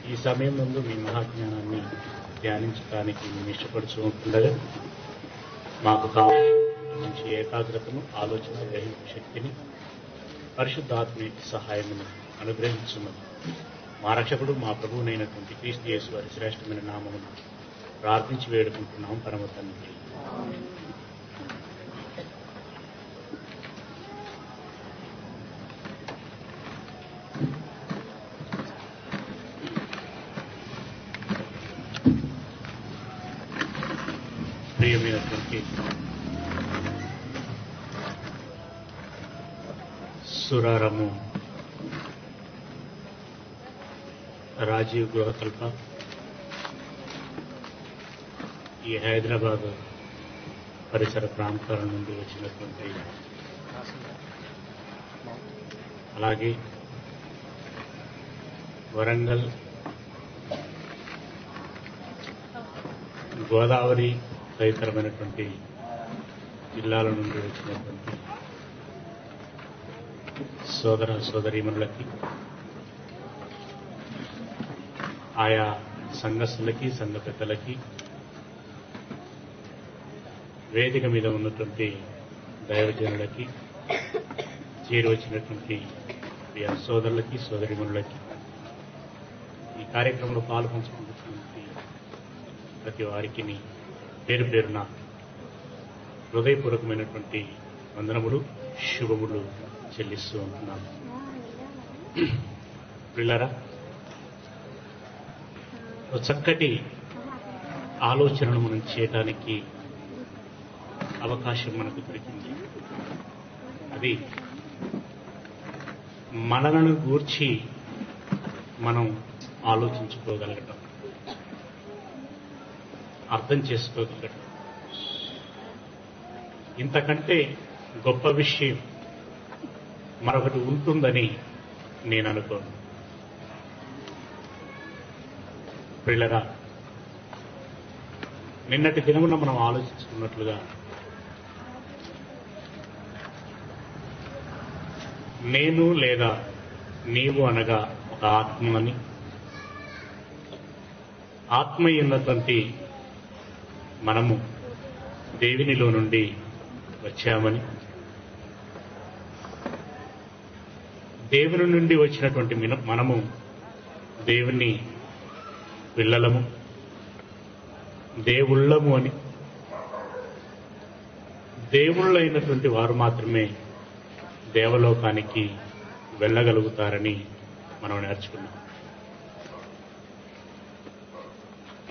ఈ సమయం నందు మీ మహాజ్ఞానాన్ని ధ్యానించడానికి మేము ఇష్టపడుతూ ఉంటుండగా మాకు కావాల్సిన మంచి ఏకాగ్రతను, ఆలోచన, గ్రహింపు శక్తిని, పరిశుద్ధాత్మ సహాయమును అనుగ్రహించున్నది. మా రక్షకుడు, మా ప్రభువునైనటువంటి క్రీస్తు యేసు వారి శ్రేష్టమైన నామమును ప్రార్థించి వేడుకుంటున్నాం పరమ తండ్రి. ప్రియమైనటువంటి సురారము రాజీవ్ గృహకల్ప ఈ హైదరాబాద్ పరిసర ప్రాంతాల నుండి వచ్చినటువంటి, అలాగే వరంగల్, గోదావరి తదితరమైనటువంటి జిల్లాల నుండి వచ్చినటువంటి సోదర సోదరీమణులకి, ఆయా సంఘస్థులకి, సంఘ పెద్దలకి, వేదిక మీద ఉన్నటువంటి దైవజనులకి, చేరి వచ్చినటువంటి ప్రియ సోదరులకి, సోదరీమణులకి, ఈ కార్యక్రమంలో పాల్పంచుకుంటున్నటువంటి ప్రతి వారికి పేరు పేరున హృదయపూర్వకమైనటువంటి వందనములు, శుభములు చెల్లిస్తూ ఉంటున్నాను. పిల్లరా, ఒక చక్కటి ఆలోచనను మనం చేయటానికి అవకాశం మనకు దొరికింది. అది మనలను గూర్చి మనం ఆలోచించుకోగలగటం, అర్థం చేసుకోగలగటం. ఇంతకంటే గొప్ప విషయం మరొకటి ఉంటుందని నేను అనుకోను. పిల్లరా, నిన్నటి దినమున మనం ఆలోచించుకున్నట్లుగా నేను లేదా నీవు అనగా ఒక ఆత్మని, ఆత్మ ఉన్నటువంటి మనము దేవునిలో నుండి వచ్చామని, దేవుని నుండి వచ్చినటువంటి మనము దేవుని పిల్లలము, దేవుళ్ళము అని, దేవుళ్ళైనటువంటి వారు మాత్రమే దేవలోకానికి వెళ్ళగలుగుతారని మనం నేర్చుకున్నాం.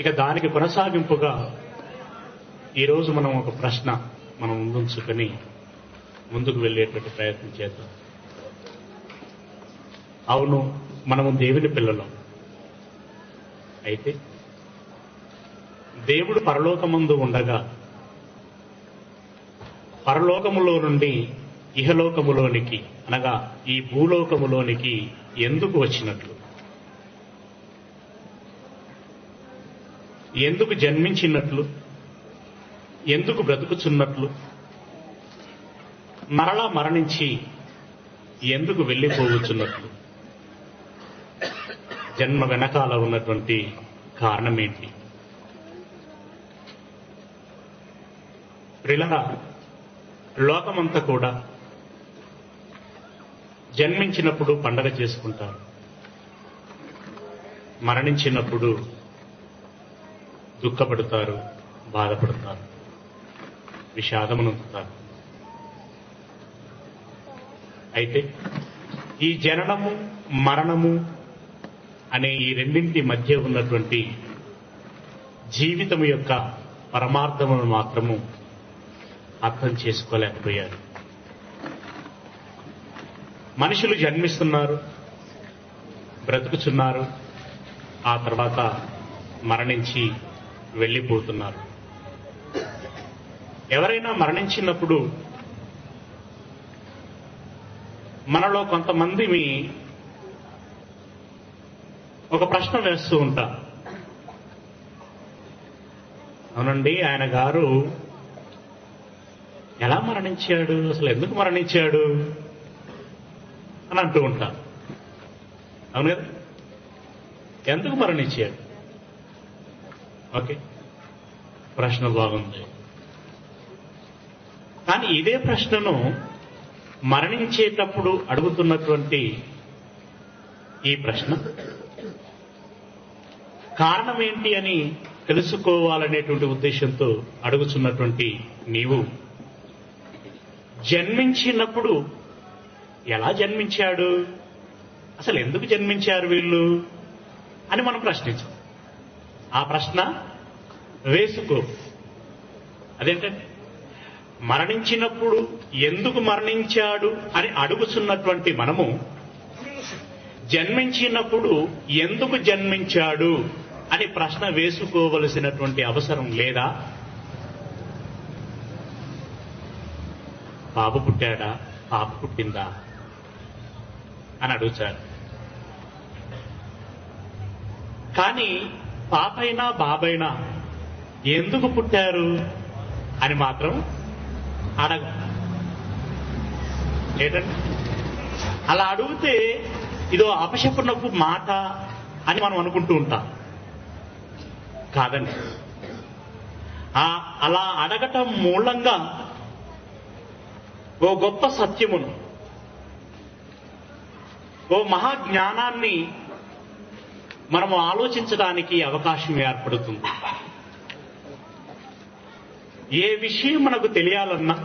ఇక దానికి కొనసాగింపుగా ఈరోజు మనం ఒక ప్రశ్న మనం ముందుంచుకొని ముందుకు వెళ్ళేటువంటి ప్రయత్నం చేద్దాం. అవును, మనము దేవుని పిల్లలం. అయితే దేవుడు పరలోకమందు ఉండగా పరలోకములో నుండి ఇహలోకములోనికి, అనగా ఈ భూలోకములోనికి ఎందుకు వచ్చినట్లు, ఎందుకు జన్మించినట్లు, ఎందుకు బ్రతుకుచున్నట్లు, మరలా మరణించి ఎందుకు వెళ్ళిపోవచ్చున్నట్లు, జన్మ వెనకాల ఉన్నటువంటి కారణమేంటి? ప్రియులారా, లోకమంతా కూడా జన్మించినప్పుడు పండగ చేసుకుంటారు, మరణించినప్పుడు దుఃఖపడతారు, బాధపడతారు, విషాదమునందుతారు. అయితే ఈ జననము, మరణము అనే ఈ రెండింటి మధ్య ఉన్నటువంటి జీవితం యొక్క పరమార్థమును మాత్రము అర్థం చేసుకోలేకపోయారు. మనుషులు జన్మిస్తున్నారు, బ్రతుకుచున్నారు, ఆ తర్వాత మరణించి వెళ్ళిపోతున్నారు. ఎవరైనా మరణించినప్పుడు మనలో కొంతమంది ఒక ప్రశ్న వేస్తూ ఉంటారు. అవునండి, ఆయన గారు ఎలా మరణించాడు, అసలు ఎందుకు మరణించాడు అని అంటూ ఉంటారు. అవును కదా? ఎందుకు మరణించాడు? ఓకే, ప్రశ్న బాగుంది. కానీ ఇదే ప్రశ్నను మరణించేటప్పుడు అడుగుతున్నటువంటి ఈ ప్రశ్న కారణం ఏంటి అని తెలుసుకోవాలనేటువంటి ఉద్దేశంతో అడుగుతున్నటువంటి నీవు జన్మించినప్పుడు ఎలా జన్మించాడు, అసలు ఎందుకు జన్మించారు వీళ్ళు అని మనం ప్రశ్నించాం. ఆ ప్రశ్న వేసుకో. అదేంటంటే మరణించినప్పుడు ఎందుకు మరణించాడు అని అడుగుతున్నటువంటి మనము జన్మించినప్పుడు ఎందుకు జన్మించాడు అని ప్రశ్న వేసుకోవలసినటువంటి అవసరం లేదా? బాబు పుట్టాడా, పాప పుట్టిందా అని అడుగుతారు. కానీ పాపైనా బాబైనా ఎందుకు పుట్టారు అని మాత్రం అడగ. ఏంటంటే అలా అడిగితే ఇదో అపశకునపు మాట అని మనం అనుకుంటూ ఉంటాం. కాదండి, అలా అడగటం మూలంగా ఓ గొప్ప సత్యమును, ఓ మహాజ్ఞానాన్ని మనము ఆలోచించడానికి అవకాశం ఏర్పడుతుంది. ఏ విషయం మనకు తెలియాలన్నా,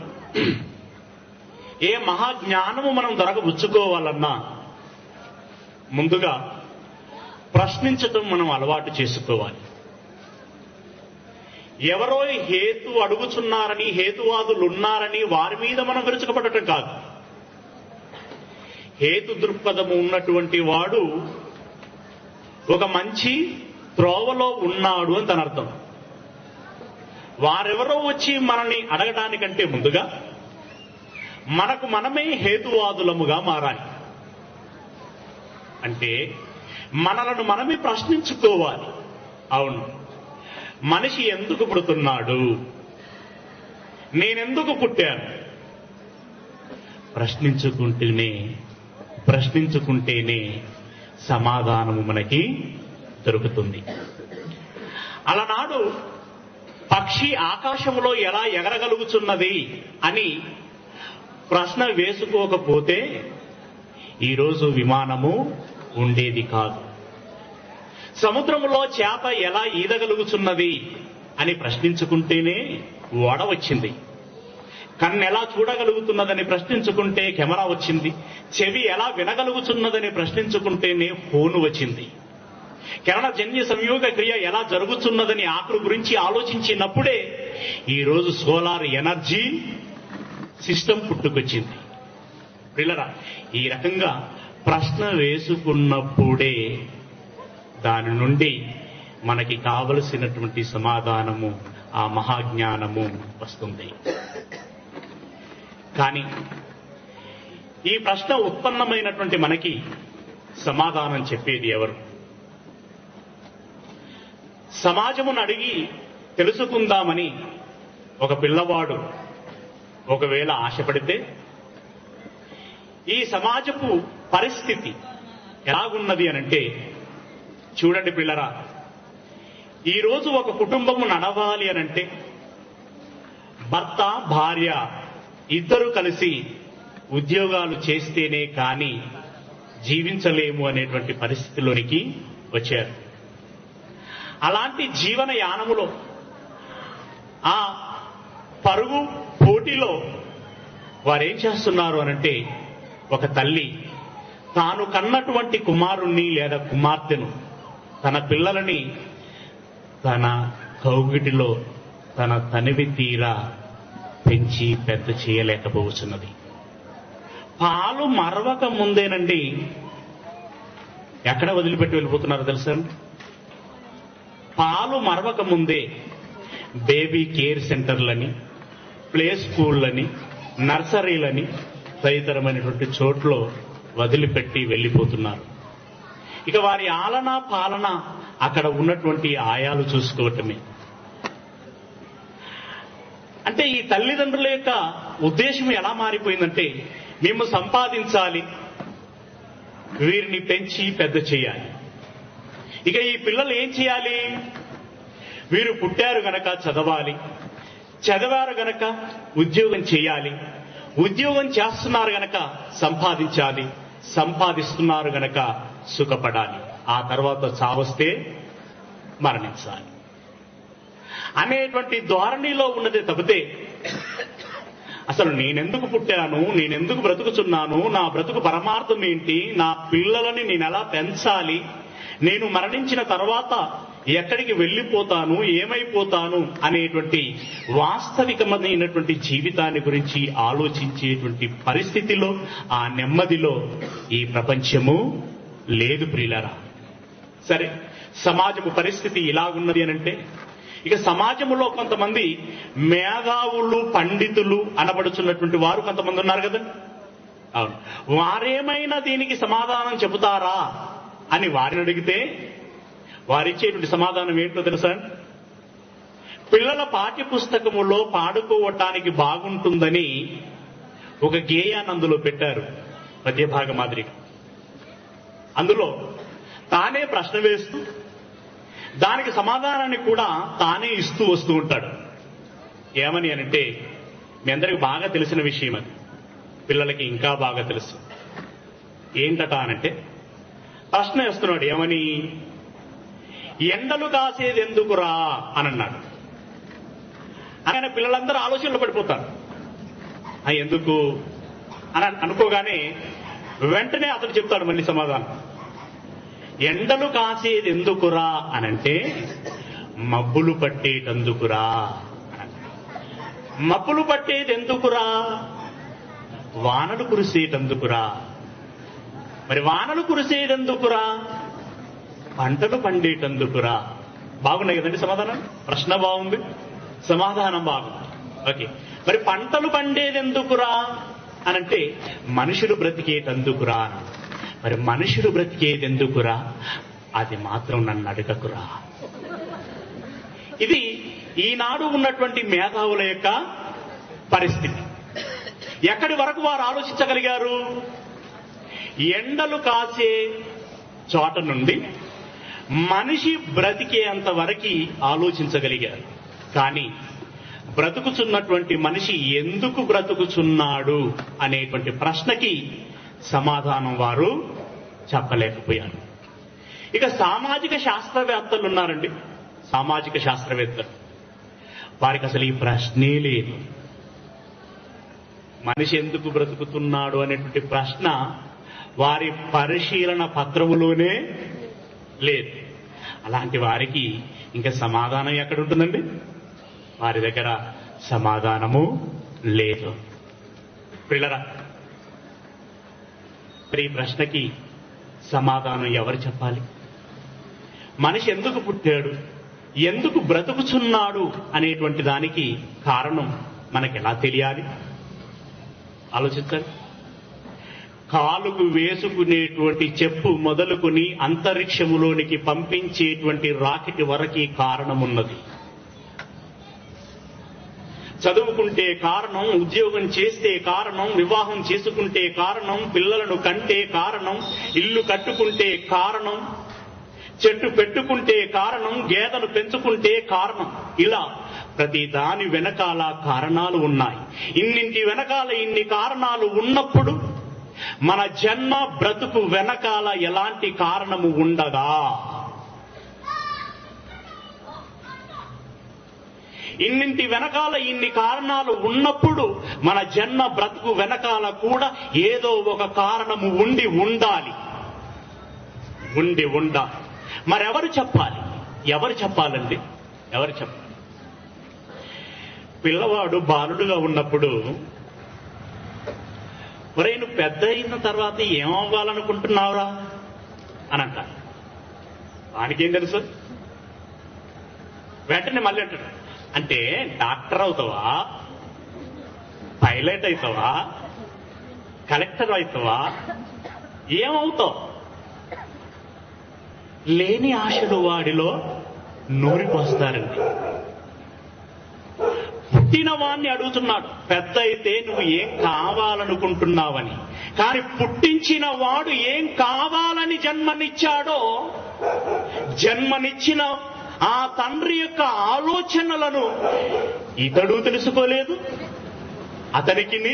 ఏ మహాజ్ఞానము మనం దొరకబుచ్చుకోవాలన్నా ముందుగా ప్రశ్నించటం మనం అలవాటు చేసుకోవాలి. ఎవరో హేతు అడుగుచున్నారని, హేతువాదులు ఉన్నారని వారి మీద మనం విరుచుకుపడటం కాదు. హేతు దృక్పథము ఉన్నటువంటి వాడు ఒక మంచి త్రోవలో ఉన్నాడు అని తన అర్థం. వారెవరో వచ్చి మనల్ని అడగడానికంటే ముందుగా మనకు మనమే హేతువాదులముగా మారాలి. అంటే మనలను మనమే ప్రశ్నించుకోవాలి. అవును, మనిషి ఎందుకు పుడుతున్నాడు, నేనెందుకు పుట్టాను? ప్రశ్నించుకుంటేనే సమాధానము మనకి దొరుకుతుంది. అలనాడు పక్షి ఆకాశంలో ఎలా ఎగరగలుగుతున్నది అని ప్రశ్న వేసుకోకపోతే ఈరోజు విమానము ఉండేది కాదు. సముద్రంలో చేప ఎలా ఈదగలుగుతున్నది అని ప్రశ్నించుకుంటేనే ఓడ వచ్చింది. కన్ను ఎలా చూడగలుగుతున్నదని ప్రశ్నించుకుంటే కెమెరా వచ్చింది. చెవి ఎలా వినగలుగుతున్నదని ప్రశ్నించుకుంటేనే ఫోను వచ్చింది. కిరణజన్య సంయోగ క్రియ ఎలా జరుగుతున్నదని ఆకుల గురించి ఆలోచించినప్పుడే ఈరోజు సోలార్ ఎనర్జీ సిస్టమ్ పుట్టుకొచ్చింది. పిల్లరా, ఈ రకంగా ప్రశ్న వేసుకున్నప్పుడే దాని నుండి మనకి కావలసినటువంటి సమాధానము, ఆ మహాజ్ఞానము వస్తుంది. కానీ ఈ ప్రశ్న ఉత్పన్నమైనటువంటి మనకి సమాధానం చెప్పేది ఎవరు? సమాజమును అడిగి తెలుసుకుందామని ఒక పిల్లవాడు ఒకవేళ ఆశపడితే ఈ సమాజపు పరిస్థితి ఎలాగున్నది అనంటే, చూడండి పిల్లరా, ఈరోజు ఒక కుటుంబము నడవాలి అనంటే భర్త భార్య ఇద్దరు కలిసి ఉద్యోగాలు చేస్తేనే కానీ జీవించలేము అనేటువంటి పరిస్థితిలోనికి వచ్చారు. అలాంటి జీవన యానములో, ఆ పరుగు పోటీలో వారేం చేస్తున్నారు అనంటే, ఒక తల్లి తాను కన్నటువంటి కుమారుణ్ణి లేదా కుమార్తెను, తన పిల్లలని తన కౌగిటిలో తన తనివి తీరా పెంచి పెద్ద చేయలేకపోతున్నది. పాలు మరవక ముందేనండి ఎక్కడ వదిలిపెట్టి వెళ్ళిపోతున్నారో తెలుసా? పాలు మరవక ముందే బేబీ కేర్ సెంటర్లని, ప్లే స్కూళ్ళని, నర్సరీలని తదితరమైనటువంటి చోట్ల వదిలిపెట్టి వెళ్ళిపోతున్నారు. ఇక వారి ఆలన పాలన అక్కడ ఉన్నటువంటి ఆయాలు చూసుకోవటమే. అంటే ఈ తల్లిదండ్రుల యొక్క ఉద్దేశం ఎలా మారిపోయిందంటే, మేము సంపాదించాలి, వీరిని పెంచి పెద్ద చేయాలి. ఇక ఈ పిల్లలు ఏం చేయాలి? వీరు పుట్టారు గనక చదవాలి, చదివారు గనక ఉద్యోగం చేయాలి, ఉద్యోగం చేస్తున్నారు గనక సంపాదించాలి, సంపాదిస్తున్నారు గనక సుఖపడాలి, ఆ తర్వాత చావస్తే మరణించాలి అనేటువంటి ధోరణిలో ఉన్నదే తప్పితే అసలు నేనెందుకు పుట్టాను, నేనెందుకు బ్రతుకుతున్నాను, నా బ్రతుకు పరమార్థం ఏంటి, నా పిల్లలని నేను ఎలా పెంచాలి, నేను మరణించిన తర్వాత ఎక్కడికి వెళ్ళిపోతాను, ఏమైపోతాను అనేటువంటి వాస్తవికమైనటువంటి జీవితాన్ని గురించి ఆలోచించేటువంటి పరిస్థితిలో, ఆ నెమ్మదిలో ఈ ప్రపంచము లేదు ప్రియులారా. సరే, సమాజము పరిస్థితి ఇలాగున్నది అనంటే ఇక సమాజంలో కొంతమంది మేధావులు, పండితులు అనబడుచున్నటువంటి వారు కొంతమంది ఉన్నారు కదా. అవును, వారేమైనా దీనికి సమాధానం చెబుతారా అని వారిని అడిగితే వారిచ్చేటువంటి సమాధానం ఏంటో తెలుసా? పిల్లల పాఠ్య పుస్తకములో పాడుకోవటానికి బాగుంటుందని ఒక గేయాన్ని అందులో పెట్టారు, పద్యభాగ మాదిరిగా. అందులో తానే ప్రశ్న వేస్తూ దానికి సమాధానాన్ని కూడా తానే ఇస్తూ వస్తూ ఉంటాడు. ఏమని అనంటే, మీ అందరికి బాగా తెలిసిన విషయం అది, పిల్లలకి ఇంకా బాగా తెలుసు. ఏంటట అనంటే ప్రశ్న వేస్తున్నాడు. ఏమని? ఎండలు కాసేది ఎందుకురా అని అన్నాడు. ఆయన పిల్లలందరూ ఆలోచనలో పడిపోతారు. ఎందుకు అని అనుకోగానే వెంటనే అతను చెప్తాడు మళ్ళీ సమాధానం. ఎండలు కాసేది ఎందుకురా అనంటే మబ్బులు పట్టేటందుకురా. మబ్బులు పట్టేది ఎందుకురా? వానలు కురిసేటందుకురా. మరి వానలు కురిసేటందుకురా? పంటలు పండేటందుకురా. బాగున్నాయి కదండి సమాధానం? ప్రశ్న బాగుంది, సమాధానం బాగుంది. ఓకే, మరి పంటలు పండేది ఎందుకురా అనంటే మనుషులు బ్రతికేటందుకురా. మరి మనుషులు బ్రతికేది ఎందుకురా? అది మాత్రం నన్ను అడగకురా. ఇది ఈనాడు ఉన్నటువంటి మేధావుల యొక్క పరిస్థితి. ఎక్కడి వరకు వారు ఆలోచించగలిగారు? ఎండలు కాసే చోట నుండి మనిషి బ్రతికేంత వరకు ఆలోచించగలిగారు. కానీ బ్రతుకుచున్నటువంటి మనిషి ఎందుకు బ్రతుకుచున్నాడు అనేటువంటి ప్రశ్నకి సమాధానం వారు చెప్పలేకపోయారు. ఇక సామాజిక శాస్త్రవేత్తలు ఉన్నారండి, సామాజిక శాస్త్రవేత్తలు. వారికి అసలు ఈ ప్రశ్నే లేదు. మనిషి ఎందుకు బ్రతుకుతున్నాడు అనేటువంటి ప్రశ్న వారి పరిశీలన పత్రములోనే లేదు. అలాంటి వారికి ఇంకా సమాధానం ఎక్కడుంటుందండి? వారి దగ్గర సమాధానము లేదు. పిల్లరా, ఈ ప్రశ్నకి సమాధానం ఎవరు చెప్పాలి? మనిషి ఎందుకు పుట్టాడు, ఎందుకు బ్రతుకుచున్నాడు అనేటువంటి దానికి కారణం మనకెలా తెలియాలి? ఆలోచించండి. కాలుకు వేసుకునేటువంటి చెప్పు మొదలుకొని అంతరిక్షములోనికి పంపించేటువంటి రాకెట్ వరకు కారణమున్నది. చదువుకుంటే కారణం, ఉద్యోగం చేస్తే కారణం, వివాహం చేసుకుంటే కారణం, పిల్లలను కంటే కారణం, ఇల్లు కట్టుకుంటే కారణం, చెట్టు పెట్టుకుంటే కారణం, గేదెను పెంచుకుంటే కారణం. ఇలా ప్రతి దాని వెనకాల కారణాలు ఉన్నాయి. ఇన్నింటి వెనకాల ఇన్ని కారణాలు ఉన్నప్పుడు మన జన్మ బ్రతుకు వెనకాల ఎలాంటి కారణము ఉండదా? ఇన్నింటి వెనకాల ఇన్ని కారణాలు ఉన్నప్పుడు మన జన్మ బ్రతుకు వెనకాల కూడా ఏదో ఒక కారణము ఉండాలి. మరెవరు చెప్పాలి? ఎవరు చెప్పాలండి? ఎవరు చెప్పాలి? పిల్లవాడు బాలుడుగా ఉన్నప్పుడు, ఒరే నువ్వు పెద్ద అయిన తర్వాత ఏమవ్వాలనుకుంటున్నావురా అని అంటారు. వానికేం తెలుసు? వెంటనే మళ్ళీ అంటాడు, అంటే డాక్టర్ అవుతావా, పైలట్ అవుతావా, కలెక్టర్ అవుతావా, ఏమవుతావు? లేని ఆశలు వాడిలో నూరిపోస్తారండి. పుట్టిన వాణ్ణి అడుగుతున్నాడు, పెద్ద అయితే నువ్వు ఏం కావాలనుకుంటున్నావని. కానీ పుట్టించిన వాడు ఏం కావాలని జన్మనిచ్చాడో, జన్మనిచ్చిన ఆ తండ్రి యొక్క ఆలోచనలను ఇతడు తెలుసుకోలేదు, అతనికి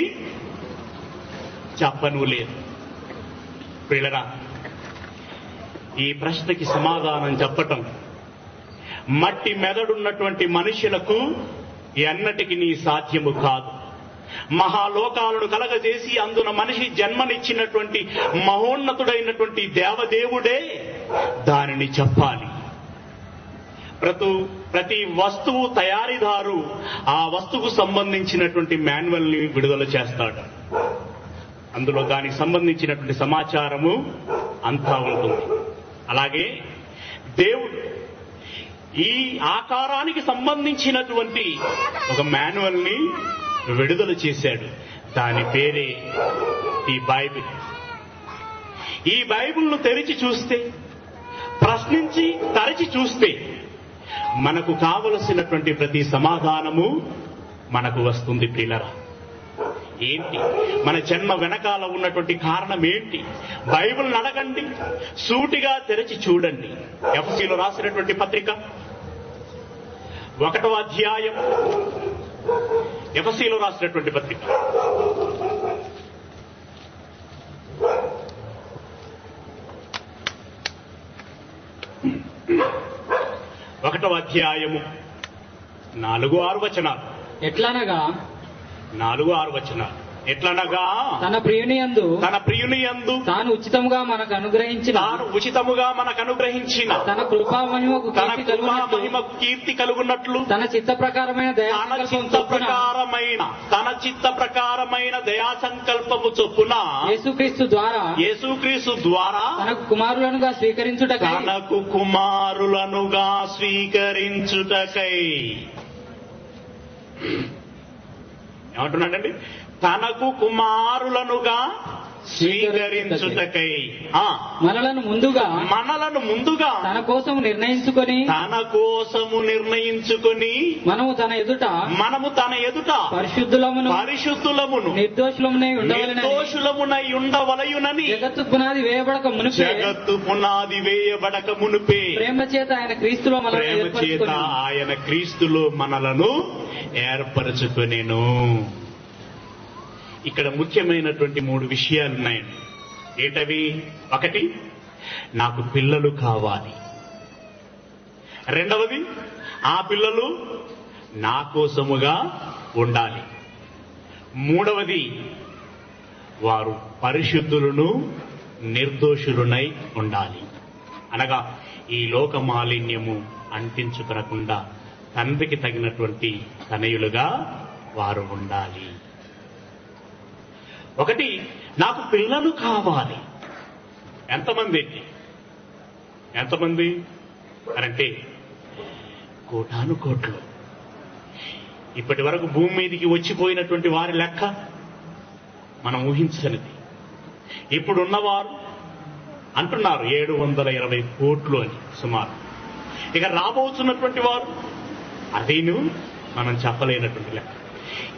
చెప్పను లేదు. పిల్లరా, ఈ ప్రశ్నకి సమాధానం చెప్పటం మట్టి మెదడున్నటువంటి మనుషులకు ఎన్నటికి సాధ్యము కాదు. మహాలోకాలను కలగజేసి అందున మనిషి జన్మనిచ్చినటువంటి మహోన్నతుడైనటువంటి దేవదేవుడే దానిని చెప్పాలి. ప్రతి వస్తువు తయారీదారు ఆ వస్తువుకు సంబంధించినటువంటి మాన్యువల్ ని విడుదల చేస్తాడు. అందులో దానికి సంబంధించినటువంటి సమాచారము అంతా ఉంటుంది. అలాగే దేవుడు ఈ ఆకారానికి సంబంధించినటువంటి ఒక మాన్యువల్ ని విడుదల చేశాడు. దాని పేరే ఈ బైబిల్. ఈ బైబిల్ను తెరిచి చూస్తే, ప్రశ్నించి తరచి చూస్తే మనకు కావలసినటువంటి ప్రతి సమాధానము మనకు వస్తుంది. ప్రియులరా, ఏంటి మన జన్మ వెనకాల ఉన్నటువంటి కారణం ఏంటి? బైబిల్ అడగండి, సూటిగా తెరిచి చూడండి. ఎఫెసీయులకు రాసినటువంటి పత్రిక 1వ అధ్యాయం, ఎఫెసీయులకు రాసినటువంటి పత్రిక 1వ అధ్యాయము 4-6 వచనాలు. ఎట్లనగా 4-6 వచనాలు. ఎట్లనగా తన ప్రియుని యందు తాను ఉచితముగా మనకు అనుగ్రహించిన తన కృపా మహిమకు కీర్తి కలుగున్నట్లు తన చిత్త ప్రకారమైన దయా సంకల్పము చొప్పున యేసుక్రీస్తు ద్వారా తనకు కుమారులనుగా స్వీకరించుటకై ఏమంటున్నాడండి? తనకు కుమారులనుగా స్వీకరించుటకై మనలను ముందుగా తన కోసము నిర్ణయించుకొని మనము తన ఎదుట పరిశుద్ధులమును నిర్దోషులమునై ఉండవలయునని జగత్తు పునాది వేయబడక మునుపే ప్రేమ చేత ఆయన క్రీస్తులో మనలను ఏర్పరచుకొనెను. ఇక్కడ ముఖ్యమైనటువంటి 3 విషయాలు ఉన్నాయండి. ఏంటవి? 1, నాకు పిల్లలు కావాలి. 2వది, ఆ పిల్లలు నా కోసముగా ఉండాలి. 3వది, వారు పరిశుద్ధులను నిర్దోషులునై ఉండాలి. అనగా ఈ లోక మాలిన్యము అంటించుకొనకుండా తండ్రికి తగినటువంటి తనయులుగా వారు ఉండాలి. 1, నాకు పిల్లలు కావాలి. ఎంతమంది అంటే కోటాను కోట్లు. ఇప్పటి వరకు భూమి మీదకి వచ్చిపోయినటువంటి వారి లెక్క మనం ఊహించనిది. ఇప్పుడున్నవారు అంటున్నారు 720 కోట్లు అని సుమారు. ఇక రాబోతున్నటువంటి వారు అదేను మనం చెప్పలేనటువంటి లెక్క.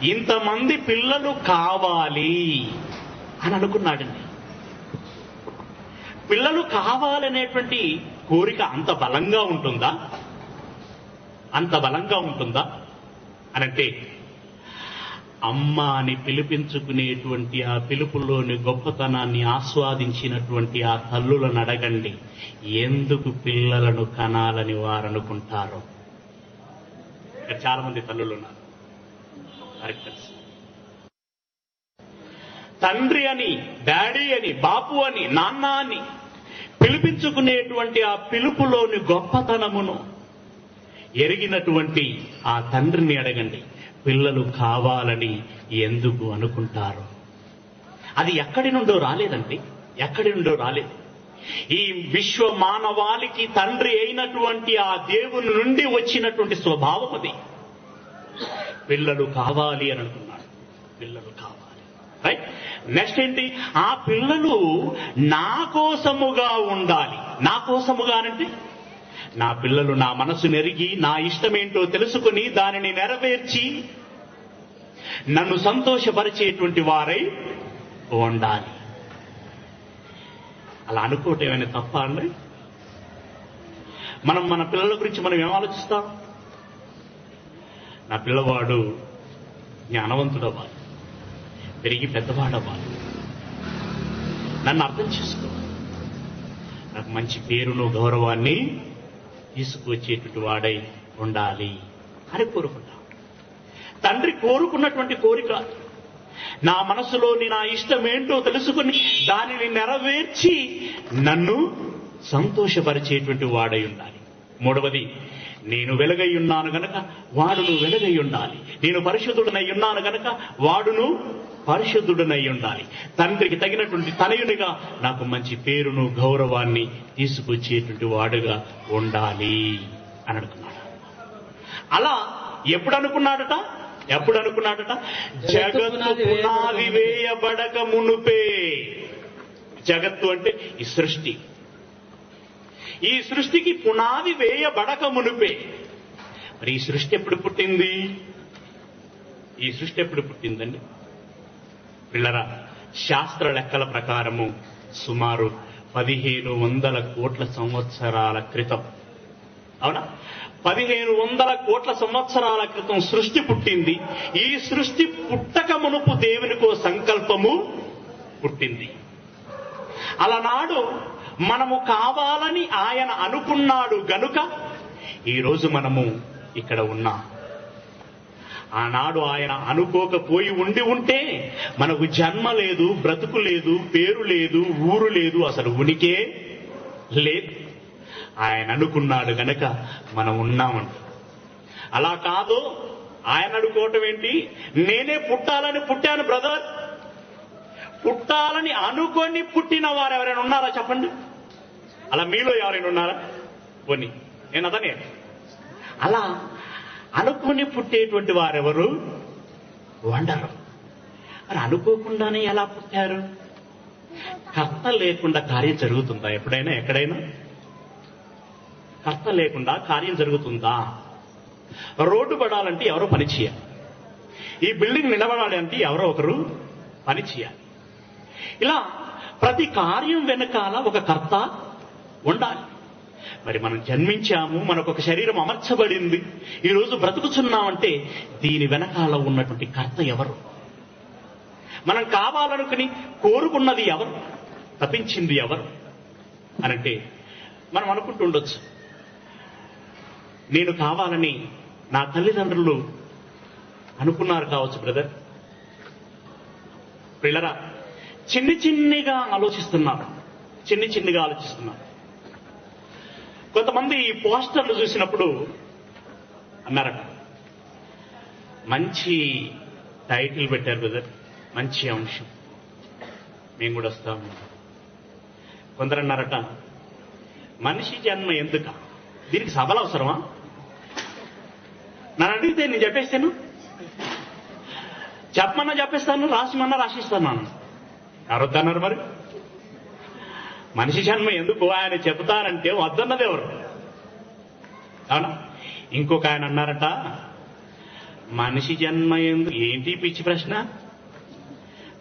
ఇంతమంది పిల్లలు కావాలి అని అనుకున్నాడండి. పిల్లలు కావాలనేటువంటి కోరిక అంత బలంగా ఉంటుందా అనంటే, అమ్మ అని పిలిపించుకునేటువంటి ఆ పిలుపులోని గొప్పతనాన్ని ఆస్వాదించినటువంటి ఆ తల్లులను అడగండి, ఎందుకు పిల్లలను కనాలని వారు అనుకుంటారో. చాలా మంది తల్లులు ఉన్నారు. తండ్రి అని, డాడీ అని, బాపు అని, నాన్న అని పిలిపించుకునేటువంటి ఆ పిలుపులోని గొప్పతనమును ఎరిగినటువంటి ఆ తండ్రిని అడగండి, పిల్లలు కావాలని ఎందుకు అనుకుంటారు. అది ఎక్కడి నుండో రాలేదండి, ఈ విశ్వ మానవాళికి తండ్రి అయినటువంటి ఆ దేవుని నుండి వచ్చినటువంటి స్వభావం అది. పిల్లలు కావాలి అని అంటున్నాడు. పిల్లలు కావాలి. రైట్. నెక్స్ట్ ఏంటి? ఆ పిల్లలు నా కోసముగా ఉండాలి. నా కోసముగా అంటే, నా పిల్లలు నా మనసు నెరిగి నా ఇష్టమేంటో తెలుసుకుని దానిని నెరవేర్చి నన్ను సంతోషపరిచేటువంటి వారై ఉండాలి. అలా అనుకోవటం ఏమైనా తప్ప అండి? మనం మన పిల్లల గురించి మనం ఏం ఆలోచిస్తాం? నా పిల్లవాడు జ్ఞానవంతుడవ్వాలి, పెరిగి పెద్దవాడవ్వాలి, నన్ను అర్థం చేసుకోవాలి, నాకు మంచి పేరును గౌరవాన్ని తీసుకువచ్చేటువంటి వాడై ఉండాలి అని కోరుకుంటాం. తండ్రి కోరుకున్నటువంటి కోరిక నా మనసులోని నా ఇష్టమేంటో తెలుసుకుని దానిని నెరవేర్చి నన్ను సంతోషపరిచేటువంటి వాడై ఉండాలి. మూడవది, నేను వెలుగై ఉన్నాను గనక వాడును వెలుగై ఉండాలి. నేను పరిశుద్ధుడనై ఉన్నాను గనక వాడును పరిశుద్ధుడనై ఉండాలి. తండ్రికి తగినటువంటి తనయునిగా నాకు మంచి పేరును గౌరవాన్ని తీసుకొచ్చేటువంటి వాడుగా ఉండాలి అని అనుకున్నాడు. అలా ఎప్పుడు అనుకున్నాడట? జగత్తు పునాది వేయబడక మునుపే. జగత్తు అంటే ఈ సృష్టి. ఈ సృష్టికి పునాది వేయబడక మునుపే. మరి ఈ సృష్టి ఎప్పుడు పుట్టింది? ఈ సృష్టి ఎప్పుడు పుట్టిందండి పిల్లరా? శాస్త్ర లెక్కల ప్రకారము సుమారు 1500 కోట్ల సంవత్సరాల క్రితం. అవునా? 1500 కోట్ల సంవత్సరాల క్రితం సృష్టి పుట్టింది. ఈ సృష్టి పుట్టక మునుపు దేవునికో సంకల్పము పుట్టింది. అలనాడు మనము కావాలని ఆయన అనుకున్నాడు గనుక ఈరోజు మనము ఇక్కడ ఉన్నాం. ఆనాడు ఆయన అనుకోకపోయి ఉంటే మనకు జన్మ లేదు, బ్రతుకు లేదు, పేరు లేదు, ఊరు లేదు, అసలు ఉనికే లేదు. ఆయన అనుకున్నాడు గనక మనం ఉన్నామంట. అలా కాదు, ఆయన అనుకోవటం ఏంటి? నేనే పుట్టాలని పుట్టాను బ్రదర్. పుట్టాలని అనుకొని పుట్టిన వారు ఎవరైనా ఉన్నారా చెప్పండి? అలా మీలో ఎవరైనా ఉన్నారా? పోనీ నేను అతనే. అలా అనుకుని పుట్టేటువంటి వారెవరు ఉండరు. మరి అనుకోకుండానే ఎలా పుట్టారు? కర్త లేకుండా కార్యం జరుగుతుందా ఎప్పుడైనా ఎక్కడైనా? కర్త లేకుండా కార్యం జరుగుతుందా? రోడ్డు పడాలంటే ఎవరో పని చేయాలి. ఈ బిల్డింగ్ నిలబడాలి అంటే ఎవరో ఒకరు పని చేయాలి. ఇలా ప్రతి కార్యం వెనకాల ఒక కర్త ఉండాలి. మరి మనం జన్మించాము, మనకు ఒక శరీరం అమర్చబడింది, ఈరోజు బ్రతుకుతున్నామంటే దీని వెనకాల ఉన్నటువంటి కర్త ఎవరు? మనం కావాలనుకుని కోరుకున్నది ఎవరు? తప్పించింది ఎవరు అనంటే మనం అనుకుంటుండొచ్చు, నేను కావాలని నా తల్లిదండ్రులు అనుకున్నారు కావచ్చు బ్రదర్. పిల్లరా, చిన్నిగా ఆలోచిస్తున్నారు. కొంతమంది ఈ పోస్టర్లు చూసినప్పుడు అన్నారట, మంచి టైటిల్ పెట్టారు బ్రదర్, మంచి అంశం, మేము కూడా వస్తాము. కొందరు అన్నారట, మనిషి జన్మ ఎందుక, దీనికి సభలు అవసరమా? నన్ను అడిగితే నేను చెప్పేస్తాను, చెప్పమన్నా చెప్పేస్తాను, రాసిమన్నా రాసిస్తాను. ఎవరొద్దన్నారు? మరి మనిషి జన్మ ఎందుకు ఆయన చెబుతారంటే వద్దన్నది ఎవరు? అవునా? ఇంకొక ఆయన అన్నారట, మనిషి జన్మ ఎందుకు, ఏంటి పిచ్చి ప్రశ్న,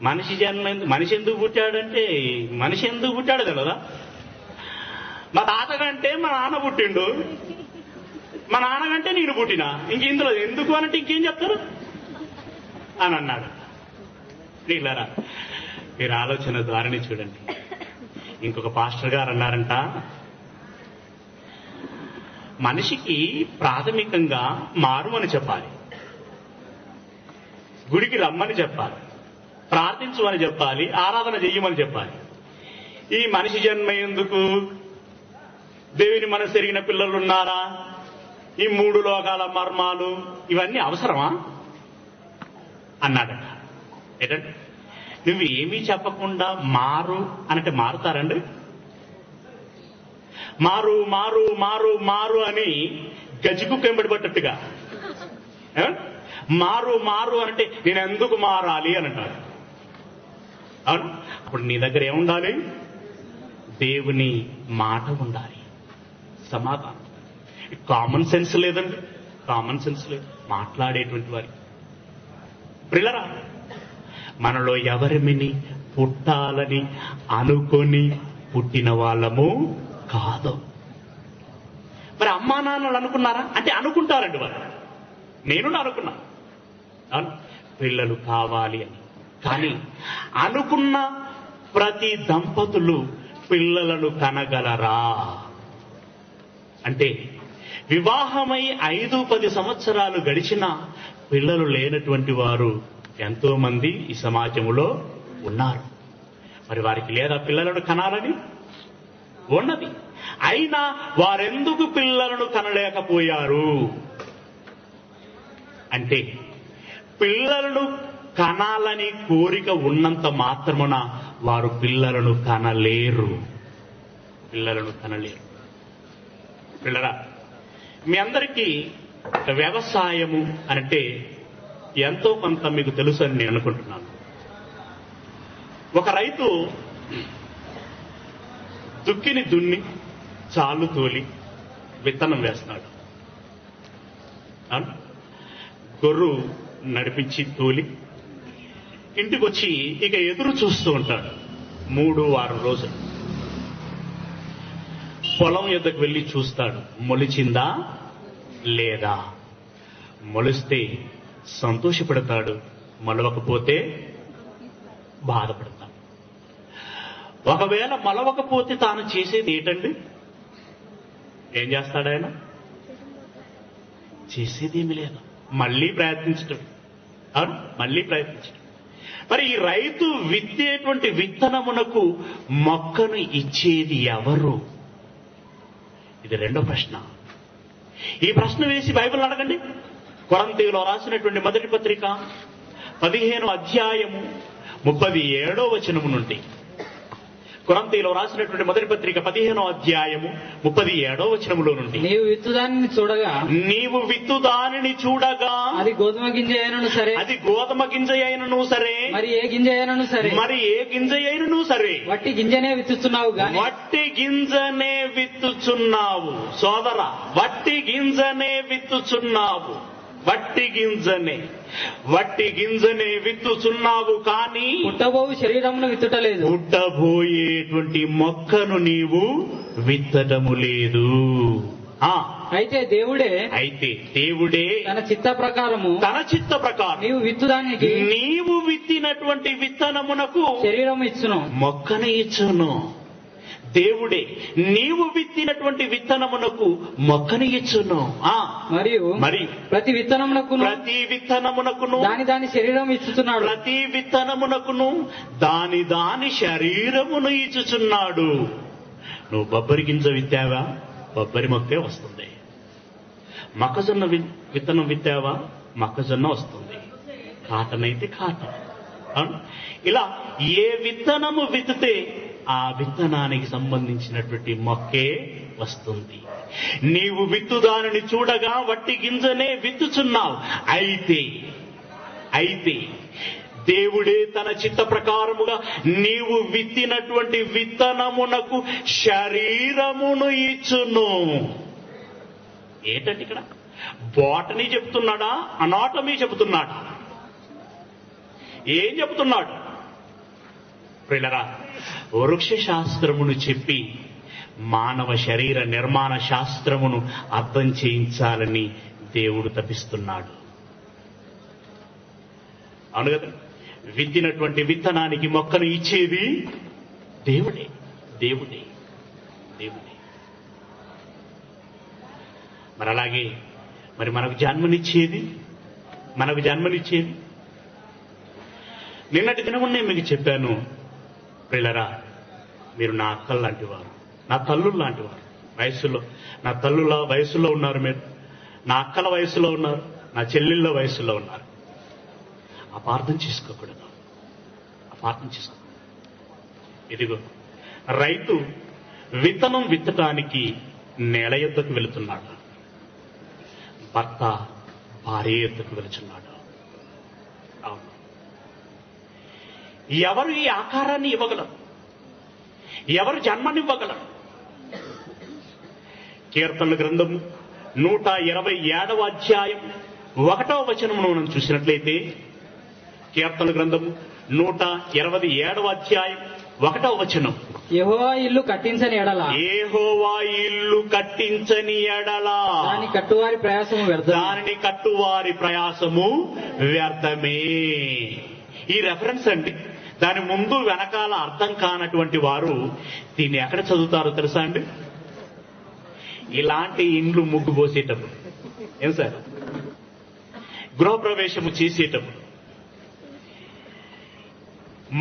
మనిషి జన్మ ఎందుకు, మనిషి ఎందుకు పుట్టాడంటే మనిషి ఎందుకు పుట్టాడు కదా, మా తాతకంటే మా నాన్న పుట్టిండు, మా నాన్నకంటే నేను పుట్టినా, ఇంక ఇందులో ఎందుకు అనంటే ఇంకేం చెప్తారు అని అన్నాడు. నీళ్ళరా, మీరు ఆలోచన ద్వారానే చూడండి. ఇంకొక పాస్టర్ గారు అన్నారంట, మనిషికి ప్రాథమికంగా మారుమని చెప్పాలి, గుడికి రమ్మని చెప్పాలి, ప్రార్థించమని చెప్పాలి, ఆరాధన చెయ్యమని చెప్పాలి. ఈ మనిషి జన్మ ఎందుకు, దేవుని మనసు ఎరిగిన పిల్లలు ఉన్నారా, ఈ 3 లోకాల మర్మాలు ఇవన్నీ అవసరమా అన్నాడట. ఏంటంటే నువ్వు ఏమీ చెప్పకుండా మారు అనంటే మారుతారండి? మారు మారు మారు మారు అని గజికు వెంబడిపడ్డట్టుగా మారు మారు అంటే నేను ఎందుకు మారాలి అని అంటాడు. అవును, అప్పుడు నీ దగ్గర ఏముండాలి? దేవుని మాట ఉండాలి, సమాధానం. కామన్ సెన్స్ లేదండి, కామన్ సెన్స్ లేదు మాట్లాడేటువంటి వారికి. ప్రియులారా, మనలో ఎవరిమిని పుట్టాలని అనుకొని పుట్టిన వాళ్ళము కాదు. మరి అమ్మా నాన్నలు అనుకున్నారా అంటే అనుకుంటారండి వాళ్ళు. నేను అనుకున్నా పిల్లలు కావాలి అని. కానీ అనుకున్న ప్రతి దంపతులు పిల్లలను కనగలరా అంటే వివాహమై 5-10 సంవత్సరాలు గడిచినా పిల్లలు లేనటువంటి వారు ఎంతో మంది ఈ సమాజంలో ఉన్నారు. మరి వారికి లేదా పిల్లలను కనాలని ఉన్నది. అయినా వారెందుకు పిల్లలను కనలేకపోయారు అంటే పిల్లలను కనాలని కోరిక ఉన్నంత మాత్రమున వారు పిల్లలను కనలేరు. పిల్లరా, మీ అందరికీ వ్యవసాయము అంటే ఎంతో కొంత మీకు తెలుసు అని నేను అనుకుంటున్నాను. ఒక రైతు దుక్కిని దున్ని చాలు తోలి విత్తనం వేస్తున్నాడు. గొర్రు నడిపించి తోలి ఇంటికి వచ్చి ఇక ఎదురు చూస్తూ ఉంటాడు 3-6 రోజులు. పొలం యొద్దకు వెళ్ళి చూస్తాడు, మొలిచిందా లేదా. మొలిస్తే సంతోషపడతాడు, మొలవకపోతే బాధపడతాడు. ఒకవేళ మొలవకపోతే తాను చేసేది ఏంటండి? ఏం చేస్తాడు ఆయన? చేసేదేమి లేదు, మళ్ళీ ప్రయత్నించటం. మళ్ళీ ప్రయత్నించటం. మరి ఈ రైతు విత్తేటువంటి విత్తనమునకు మొక్కను ఇచ్చేది ఎవరు? ఇది రెండో ప్రశ్న. ఈ ప్రశ్న వేసి బైబిల్ అడగండి. కొరింథీయులో రాసినటువంటి మొదటి పత్రిక 15వ అధ్యాయము 37వ వచనము నుండి. కొరింథీయులో రాసినటువంటి మొదటి పత్రిక 15వ అధ్యాయము 37వ వచనములో నుండి. నీవు విత్తుదానిని చూడగా అది గోధుమ గింజ అయినను సరే మరి ఏ గింజ అయినను సరే వట్టి గింజనే విత్తుచున్నావు గాని వట్టి గింజనే విత్తుచున్నావు సోదరా, వట్టి గింజనే విత్తుచున్నావు. వట్టి గింజనే విత్తుచున్నావు కానీ పుట్టబోవు శరీరమును విత్తుటలేదు. పుట్టబోయేటువంటి మొక్కను నీవు విత్తటము లేదు. అయితే దేవుడే తన చిత్త ప్రకారము నీవు విత్తినటువంటి విత్తనమునకు శరీరం ఇచ్చును, మొక్కను ఇచ్చును. దేవుడే నీవు విత్తినటువంటి విత్తనమునకు మొక్కను ఇచ్చును. మరియు ప్రతి విత్తనమునకును దాని శరీరం ఇచ్చుచున్నాడు. ప్రతి విత్తనమునకును దాని శరీరమును ఇచ్చుచున్నాడు. నువ్వు బొబ్బరి గింజ విత్తావా, బొబ్బరి మొక్కే వస్తుంది. మొక్కజొన్న విత్తనం విత్తావా, మొక్కజొన్న వస్తుంది. కాటన్ అయితే కాటన్. ఇలా ఏ విత్తనము విత్తితే ఆ విత్తనానికి సంబంధించినటువంటి మొక్కే వస్తుంది. నీవు విత్తుదానిని చూడగా వట్టి గింజనే విత్తుచున్నావు. అయితే దేవుడే తన చిత్త ప్రకారముగా నీవు విత్తినటువంటి విత్తనమునకు శరీరమును ఇచ్చును. ఏంటంటే ఇక్కడ బోటనీ చెప్తున్నాడా, అనాటమీ చెబుతున్నాడా? ఏం చెబుతున్నాడు? ప్రియులారా, వృక్ష శాస్త్రమును చెప్పి మానవ శరీర నిర్మాణ శాస్త్రమును అర్థం చేయించాలని దేవుడు తపిస్తున్నాడు. అవును కదా? విత్తినటువంటి విత్తనానికి మొక్కను ఇచ్చేది దేవుడే. మరి అలాగే మనకు జన్మనిచ్చేది నిన్నటి దినము నేను మీకు చెప్పాను, ప్రియులారా, మీరు నా అక్కలు లాంటి వారు, నా తల్లులు లాంటి వారు. నా తల్లుల వయసులో ఉన్నారు, మీరు నా అక్కల వయసులో ఉన్నారు, నా చెల్లెళ్ళ వయసులో ఉన్నారు. అపార్థం చేసుకోకూడదు. ఇదిగో రైతు విత్తనం విత్తటానికి నేల యొద్దకు వెళుతున్నాడు, భర్త భార్య యొద్దకు వెళుతున్నాడు. అవును, ఎవరు ఈ ఆకారాన్ని ఇవ్వగలరు? ఎవరు జన్మనివ్వగలరు? కీర్తనల గ్రంథము 127వ అధ్యాయం 1వ వచనమును మనం చూసినట్లయితే, కీర్తన గ్రంథము 127వ అధ్యాయం 1వ వచనం. యెహోవా ఇల్లు కట్టించని ఎడల, యెహోవా ఇల్లు కట్టించని ఎడల దాని కట్టువారి ప్రయాసము వ్యర్థం, దానిని కట్టువారి ప్రయాసము వ్యర్థమే. ఈ రెఫరెన్స్ అండి. దాని ముందు వెనకాల అర్థం కానటువంటి వారు దీన్ని ఎక్కడ చదువుతారో తెలుసా అండి? ఇలాంటి ఇండ్లు ముగ్గు పోసేటప్పుడు, ఏం సార్, గృహప్రవేశము చేసేటప్పుడు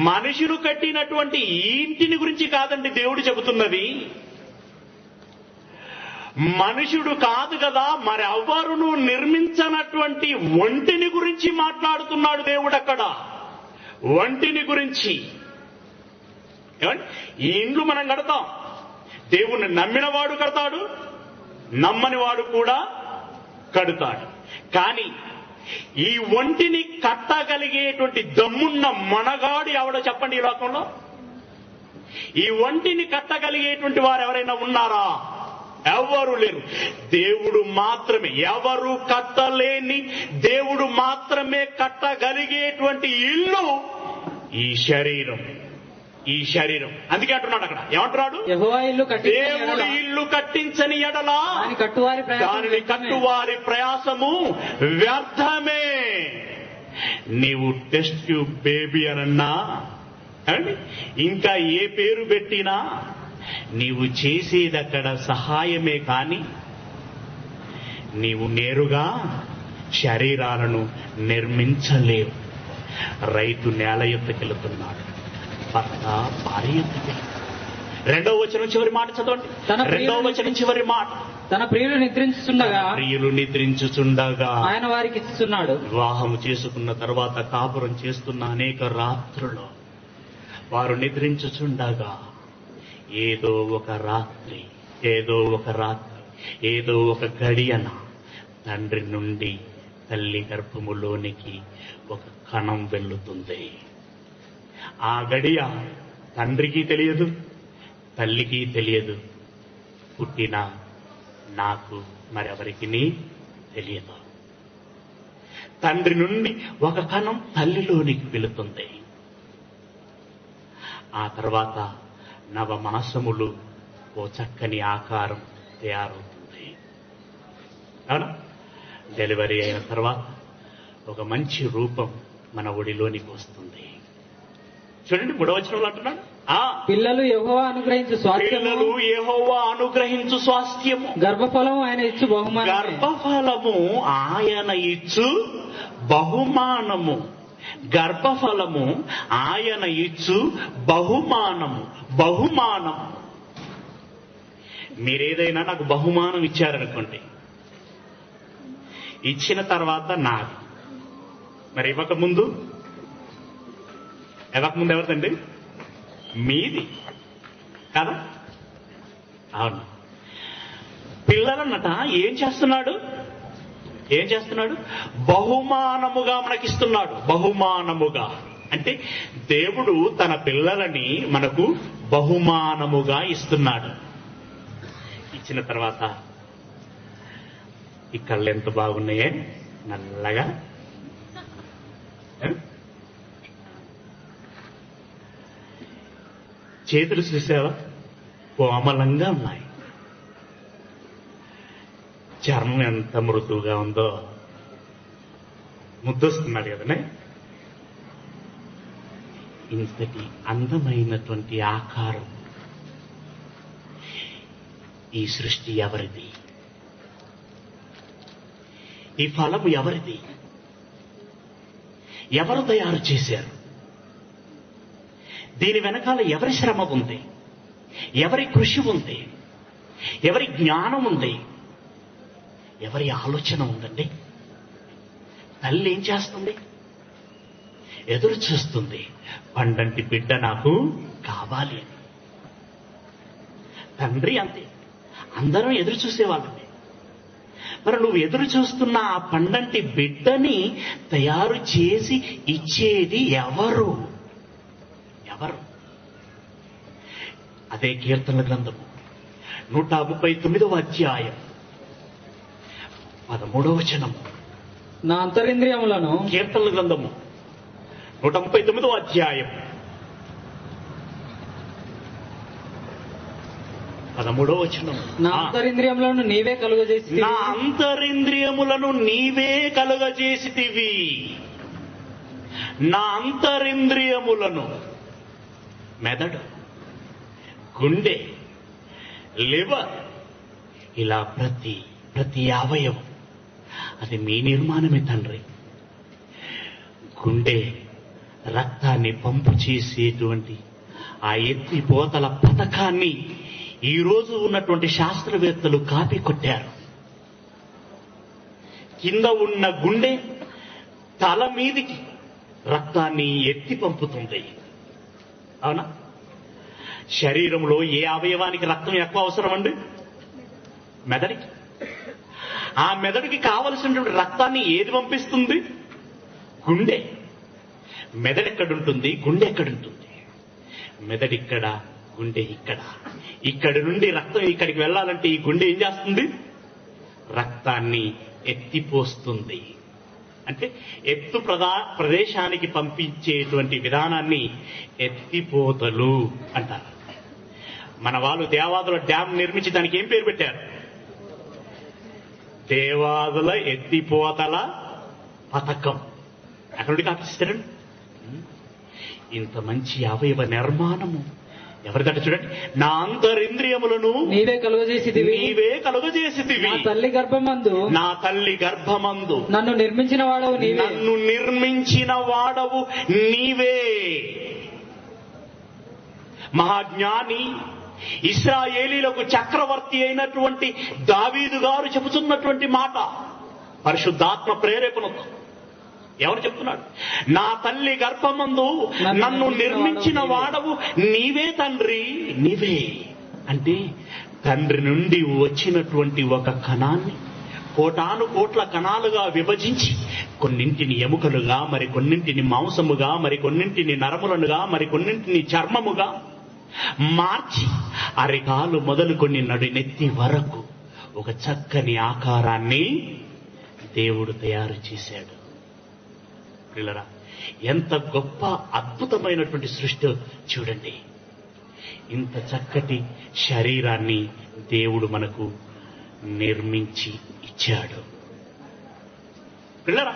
మనుషులు కట్టినటువంటి ఈ ఇంటిని గురించి కాదండి దేవుడు చెబుతున్నది. మనుషుడు కాదు కదా, మరెవ్వరును నిర్మించనటువంటి ఒంటిని గురించి మాట్లాడుతున్నాడు దేవుడు అక్కడ. ఒంటిని గురించి. ఈ ఇండ్లు మనం కడతాం. దేవుణ్ణి నమ్మిన వాడు కడతాడు, నమ్మని వాడు కూడా కడతాడు. కానీ ఈ ఒంటిని కట్టగలిగేటువంటి దమ్మున్న మనగాడు ఎవడో చెప్పండి ఈ లోకంలో? ఈ ఒంటిని కట్టగలిగేటువంటి వారు ఎవరైనా ఉన్నారా? ఎవరు లేరు. దేవుడు మాత్రమే. ఎవరు కట్టలేని దేవుడు మాత్రమే కట్టగలిగేటువంటి ఇల్లు ఈ శరీరం. ఈ శరీరం. అందుకే అంటున్నాడు అక్కడ. ఏమంటున్నాడు? యెహోవా ఇల్లు దేవుడు ఇల్లు కట్టించని ఎడలా దానిని కట్టువారి ప్రయాసము వ్యర్థమే. నీవు టెస్ట్ ట్యూబ్ బేబీ అనన్నా, ఇంకా ఏ పేరు పెట్టినా నీవు చేసేది అక్కడ సహాయమే కాని నీవు నేరుగా శరీరాలను నిర్మించలేవు. రైతు నేల ఎత్తుకెళ్తున్నాడు, భర్త భార్య ఎత్తుకెళ్తున్నాడు. 2వ వచనం చివరి మాట చదవండి. 2వ వచనం చివరి మాట. తన ప్రియులు నిద్రించుచుండగా ఆయన వారికి ఇస్తున్నాడు. వివాహం చేసుకున్న తర్వాత కాపురం చేస్తున్న అనేక రాత్రులు వారు నిద్రించుచుండగా ఏదో ఒక రాత్రి ఏదో ఒక గడియన తండ్రి నుండి తల్లి గర్భములోనికి ఒక కణం వెళ్లుతుంది. ఆ గడియ తండ్రికి తెలియదు, తల్లికి తెలియదు, పుట్టిన నాకు మరెవరికి తెలియదు. తండ్రి నుండి ఒక కణం తల్లిలోనికి వెళుతుంది. ఆ తర్వాత నవమాసములు ఓ చక్కని ఆకారం తయారవుతుంది. అవునా? డెలివరీ అయిన తర్వాత ఒక మంచి రూపం మన ఒడిలోనికి వస్తుంది. చూడండి 3వ వచనంలో అంటున్నాడు, పిల్లలు యెహోవా అనుగ్రహించు స్వాస్థ్యము, గర్భఫలము ఆయన ఇచ్చు బహుమానము. గర్భఫలము ఆయన ఇచ్చు బహుమానము. గర్భఫలము ఆయన ఇచ్చు బహుమానం. మీరేదైనా నాకు బహుమానం ఇచ్చారనుకోండి, ఇచ్చిన తర్వాత నాది. మరి ఇవ్వకముందు ఎవరిదండి? మీది కదా? అవును. పిల్లలన్నట ఏం చేస్తున్నాడు? బహుమానముగా మనకిస్తున్నాడు. బహుమానముగా అంటే దేవుడు తన పిల్లలని మనకు బహుమానముగా ఇస్తున్నాడు. ఇచ్చిన తర్వాత ఈ కళ్ళు ఎంత బాగున్నాయే, నల్లగా. చేతులు చూసావా, కోమలంగా ఉన్నాయి. చర్మం ఎంత మృదువుగా ఉందో, ముద్దొస్తున్నాడు కదనే. ఇంతటి అందమైనటువంటి ఆకారం ఈ సృష్టి ఎవరిది? ఈ ఫలము ఎవరిది? ఎవరు తయారు చేశారు? దీని వెనకాల ఎవరి శ్రమ ఉంది? ఎవరి కృషి ఉంది? ఎవరి జ్ఞానం ఉంది? ఎవరి ఆలోచన ఉందండి? తల్లి ఏం చేస్తుంది? ఎదురు చూస్తుంది, పండంటి బిడ్డ నాకు కావాలి అని. తండ్రి అంతే, అందరం ఎదురు చూసేవాళ్ళని. మరి నువ్వు ఎదురు చూస్తున్న ఆ పండంటి బిడ్డని తయారు చేసి ఇచ్చేది ఎవరు? అదే కీర్తనల గ్రంథము 139వ అధ్యాయం 13వ వచనము. నా అంతరింద్రియములను, కీర్తనల గ్రంథము 139వ అధ్యాయం 13వ వచనం. నా అంతరింద్రియములను నీవే కలుగజేసి నా అంతరింద్రియములను నీవే కలుగజేసితివి. నా అంతరింద్రియములను, మెదడు, గుండె, లివర్, ఇలా ప్రతి అవయవం అది మీ నిర్మాణమే తండ్రి. గుండె రక్తాన్ని పంపు చేసేటువంటి ఆ ఎత్తిపోతల పథకాన్ని ఈరోజు ఉన్నటువంటి శాస్త్రవేత్తలు కాపీ కొట్టారు. కింద ఉన్న గుండె తల మీదికి రక్తాన్ని ఎత్తి పంపుతుంది. అవునా? శరీరంలో ఏ అవయవానికి రక్తం ఎక్కువ అవసరం అండి? మెదడికి. ఆ మెదడుకి కావలసినటువంటి రక్తాన్ని ఏది పంపిస్తుంది? గుండె. మెదడు ఎక్కడుంటుంది? గుండె ఎక్కడుంటుంది? మెదడిక్కడ, గుండె ఇక్కడ. ఇక్కడి నుండి రక్తం ఇక్కడికి వెళ్ళాలంటే ఈ గుండె ఏం చేస్తుంది? రక్తాన్ని ఎత్తిపోస్తుంది. అంటే ఎత్తు ప్రదేశానికి పంపించేటువంటి విధానాన్ని ఎత్తిపోతలు అంటారు. మన వాళ్ళు దేవాదుల డ్యామ్ నిర్మించి దానికి ఏం పేరు పెట్టారు? దేవాదుల ఎత్తిపోతల పథకం. అక్కడ నుండి కాపిస్తారండి. ఇంత మంచి అవయవ నిర్మాణము ఎవరిదట చూడండి. నా అంతరింద్రియములను నీవే కలుగజేసితివి. నా తల్లి గర్భమందు నన్ను నిర్మించిన వాడవు నీవే. మహాజ్ఞాని, ఇశ్రాయేలీలకు చక్రవర్తి అయినటువంటి దావీదు గారు చెబుతున్నటువంటి మాట పరిశుద్ధాత్మ ప్రేరేపణతో. ఎవరు చెప్తున్నాడు? నా తల్లి గర్భమందు నన్ను నిర్మించిన వాడవు నీవే తండ్రి, నీవే. అంటే తండ్రి నుండి వచ్చినటువంటి ఒక కణాన్ని కోటాను కోట్ల కణాలుగా విభజించి కొన్నింటిని ఎముకలుగా, మరి కొన్నింటిని మాంసముగా, మరి కొన్నింటిని నరములనుగా, మరి కొన్నింటిని చర్మముగా మార్చి అరికాలు మొదలుకొని నడినెత్తి వరకు ఒక చక్కని ఆకారాన్ని దేవుడు తయారు చేశాడు. పిల్లరా, ఎంత గొప్ప అద్భుతమైనటువంటి సృష్టి చూడండి. ఇంత చక్కటి శరీరాన్ని దేవుడు మనకు నిర్మించి ఇచ్చాడు. పిల్లరా,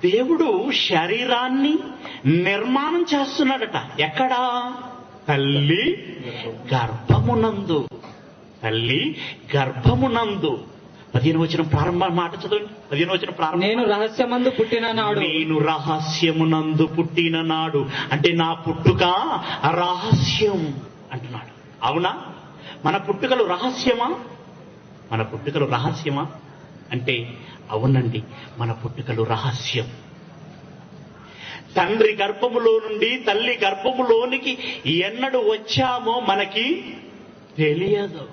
దేవుడు శరీరాన్ని నిర్మాణం చేస్తున్నాడట. ఎక్కడా? తల్లి గర్భమునందు. తల్లి గర్భమునందు. 15వ వచనం ప్రారంభ మాట చదవండి. 15వ వచనం ప్రారంభం. నేను రహస్యమందు పుట్టిన నాడు అంటే నా పుట్టుక రహస్యం అంటున్నాడు. అవునా? మన పుట్టుకలు రహస్యమా? మన పుట్టుకలు రహస్యమా అంటే అవునండి, మన పుట్టుకలు రహస్యం. తండ్రి గర్భములో నుండి తల్లి గర్భములోనికి ఎన్నడు వచ్చామో మనకి తెలియదు.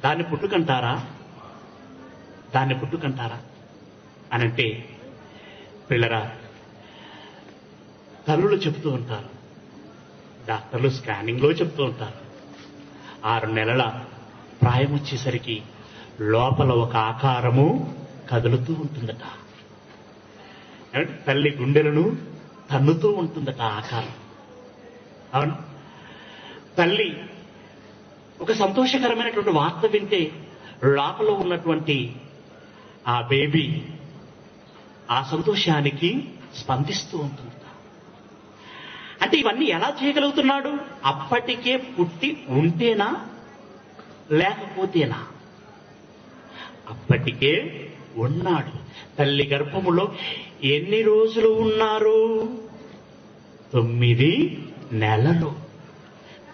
దాన్ని పుట్టుకంటారా? అనంటే పిల్లరా, తల్లులు చెప్తూ ఉంటారు, డాక్టర్లు స్కానింగ్ లో చెప్తూ ఉంటారు, 6 నెలల ప్రాయం వచ్చేసరికి లోపల ఒక ఆకారము కదులుతూ ఉంటుందట. తల్లి గుండెలను తన్నుతూ ఉంటుందట ఆకారం. అవును, తల్లి ఒక సంతోషకరమైనటువంటి వార్త వింటే లోపల ఉన్నటువంటి ఆ బేబీ ఆ సంతోషానికి స్పందిస్తూ ఉంటుంది. అంటే ఇవన్నీ ఎలా చేయగలుగుతున్నాడు? అప్పటికే పుట్టి ఉంటేనా లేకపోతేనా? అప్పటికే ఉన్నాడు. తల్లి గర్భములో ఎన్ని రోజులు ఉన్నారు? 9 నెలలు.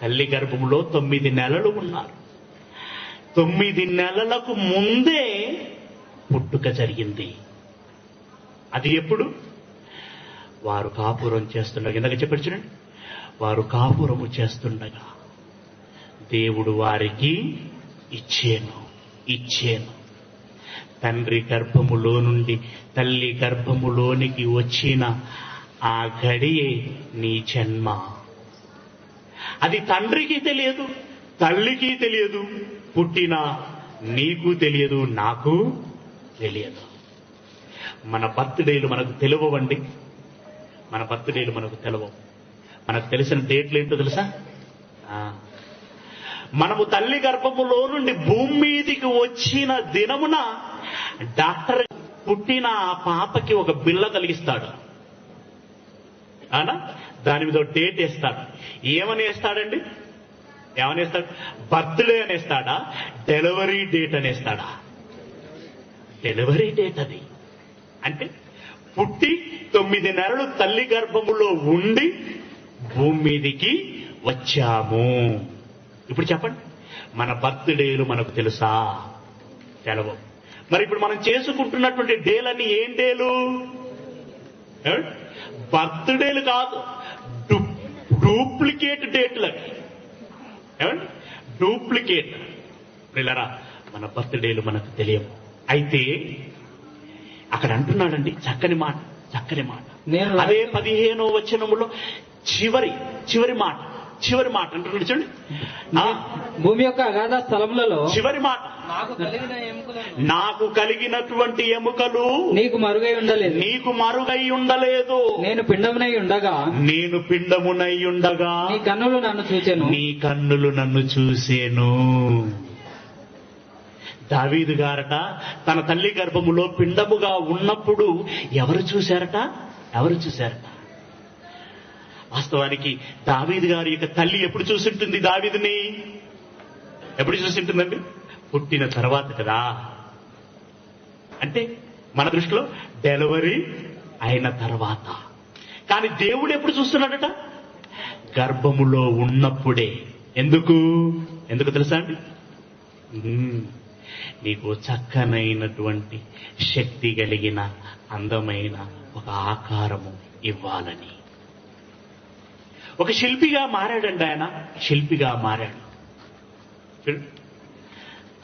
తల్లి గర్భంలో 9 నెలలు ఉన్నారు. 9 నెలలకు ముందే పుట్టుక జరిగింది. అది ఎప్పుడు? వారు కాపురం చేస్తుండగా, ఇందాక చెప్పాడు చూడండి, వారు కాపురము చేస్తుండగా దేవుడు వారికి ఇచ్చేను. తండ్రి గర్భములో నుండి తల్లి గర్భములోనికి వచ్చిన ఆ గడియే నీ జన్మ. అది తండ్రికి తెలియదు, తల్లికి తెలియదు, పుట్టిన నీకు తెలియదు, నాకు తెలియదు. మన బర్త్డేలు మనకు తెలియవండి. మన బర్త్డేలు మనకు తెలియవు. మనకు తెలిసిన డేట్లు ఏంటో తెలుసా? మనము తల్లి గర్భములో నుండి భూమి మీదికి వచ్చిన దినమున డాక్టర్ పుట్టిన ఆ పాపకి ఒక బిళ్ళ కలిగిస్తాడు. అవునా? దాని మీద డేట్ వేస్తాడు. ఏమని వేస్తాడండి? ఏమని వేస్తాడు? బర్త్డే అనేస్తాడా? డెలివరీ డేట్ అనేస్తాడా? డెలివరీ డేట్ అది. అంటే పుట్టి 9 నెలలు తల్లి గర్భములో ఉండి భూమి మీదికి వచ్చాము. ఇప్పుడు చెప్పండి, మన బర్త్డేలు మనకు తెలుసా? తెలవు. మరి ఇప్పుడు మనం చేసుకుంటున్నటువంటి డేలన్నీ ఏం డేలు? బర్త్డేలు కాదు, డూప్లికేట్ డేట్లు అవి. ఏమండి? డూప్లికేట్. పిల్లరా, మన బర్త్డేలు మనకు తెలియవు. అయితే అక్కడ అంటున్నాడండి చక్కని మాట, చక్కని మాట. అదే 15వ వచనములో చివరి మాట అంటున్నాడు చూడండి. భూమి యొక్క అగాధ స్థలములలో చివరి మాట, నాకు కలిగినటువంటి ఎముకలు నీకు మరుగై ఉండలేదు. నేను పిండమునై ఉండగా నీ కన్నులు నన్ను చూచెను. దావీదు గారట తన తల్లి గర్భములో పిండముగా ఉన్నప్పుడు ఎవరు చూశారట? వాస్తవానికి దావీదు గారి యొక్క తల్లి ఎప్పుడు చూసింటుంది దావీదుని? ఎప్పుడు చూసింటుందండి? పుట్టిన తర్వాత కదా. అంటే మన దృష్టిలో డెలివరీ అయిన తర్వాత. కానీ దేవుడు ఎప్పుడు చూస్తున్నాడట? గర్భములో ఉన్నప్పుడే. ఎందుకు తెలుసా అండి? నీకు చక్కనైనటువంటి శక్తి కలిగిన అందమైన ఒక ఆకారము ఇవ్వాలని. ఒక శిల్పిగా మారాడండి ఆయన. శిల్పిగా మారాడు.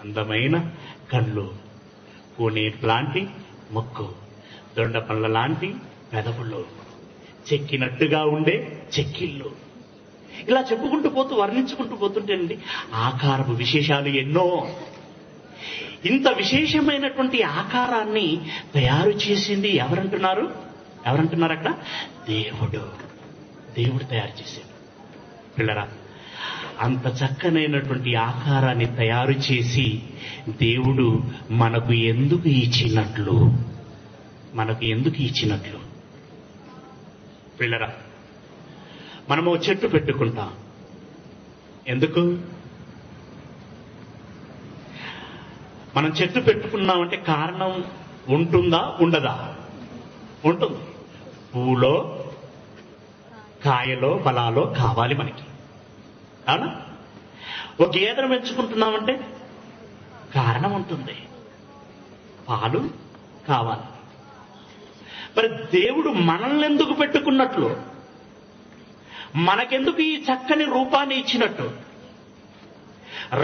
అందమైన కళ్ళు, కోనేరు లాంటి ముక్కు, దొండ పళ్ళ లాంటి పెదవులు, చెక్కినట్టుగా ఉండే చెక్కిళ్ళు, ఇలా చెప్పుకుంటూ పోతూ వర్ణించుకుంటూ పోతుంటేనండి ఆకారపు విశేషాలు ఎన్నో. ఇంత విశేషమైనటువంటి ఆకారాన్ని తయారు చేసింది ఎవరంటున్నారు అక్కడ? దేవుడు తయారు చేశాడు. పిల్లరా, అంత చక్కనైనటువంటి ఆకారాన్ని తయారు చేసి దేవుడు మనకు ఎందుకు ఇచ్చినట్లు? పిల్లరా, మనము చెట్టు పెట్టుకుంటాం. ఎందుకు? మనం చెట్టు పెట్టుకున్నామంటే కారణం ఉంటుందా? ఉండదా? ఉంటుంది. పూలో కాయలో ఫలాలో కావాలి మనకి. అవునా? ఒక గేదెను పెంచుకుంటున్నామంటే కారణం ఉంటుంది, పాలు కావాలి. మరి దేవుడు మనల్ని ఎందుకు పెట్టుకున్నట్లు, మనకెందుకు ఈ చక్కని రూపాన్ని ఇచ్చినట్టు?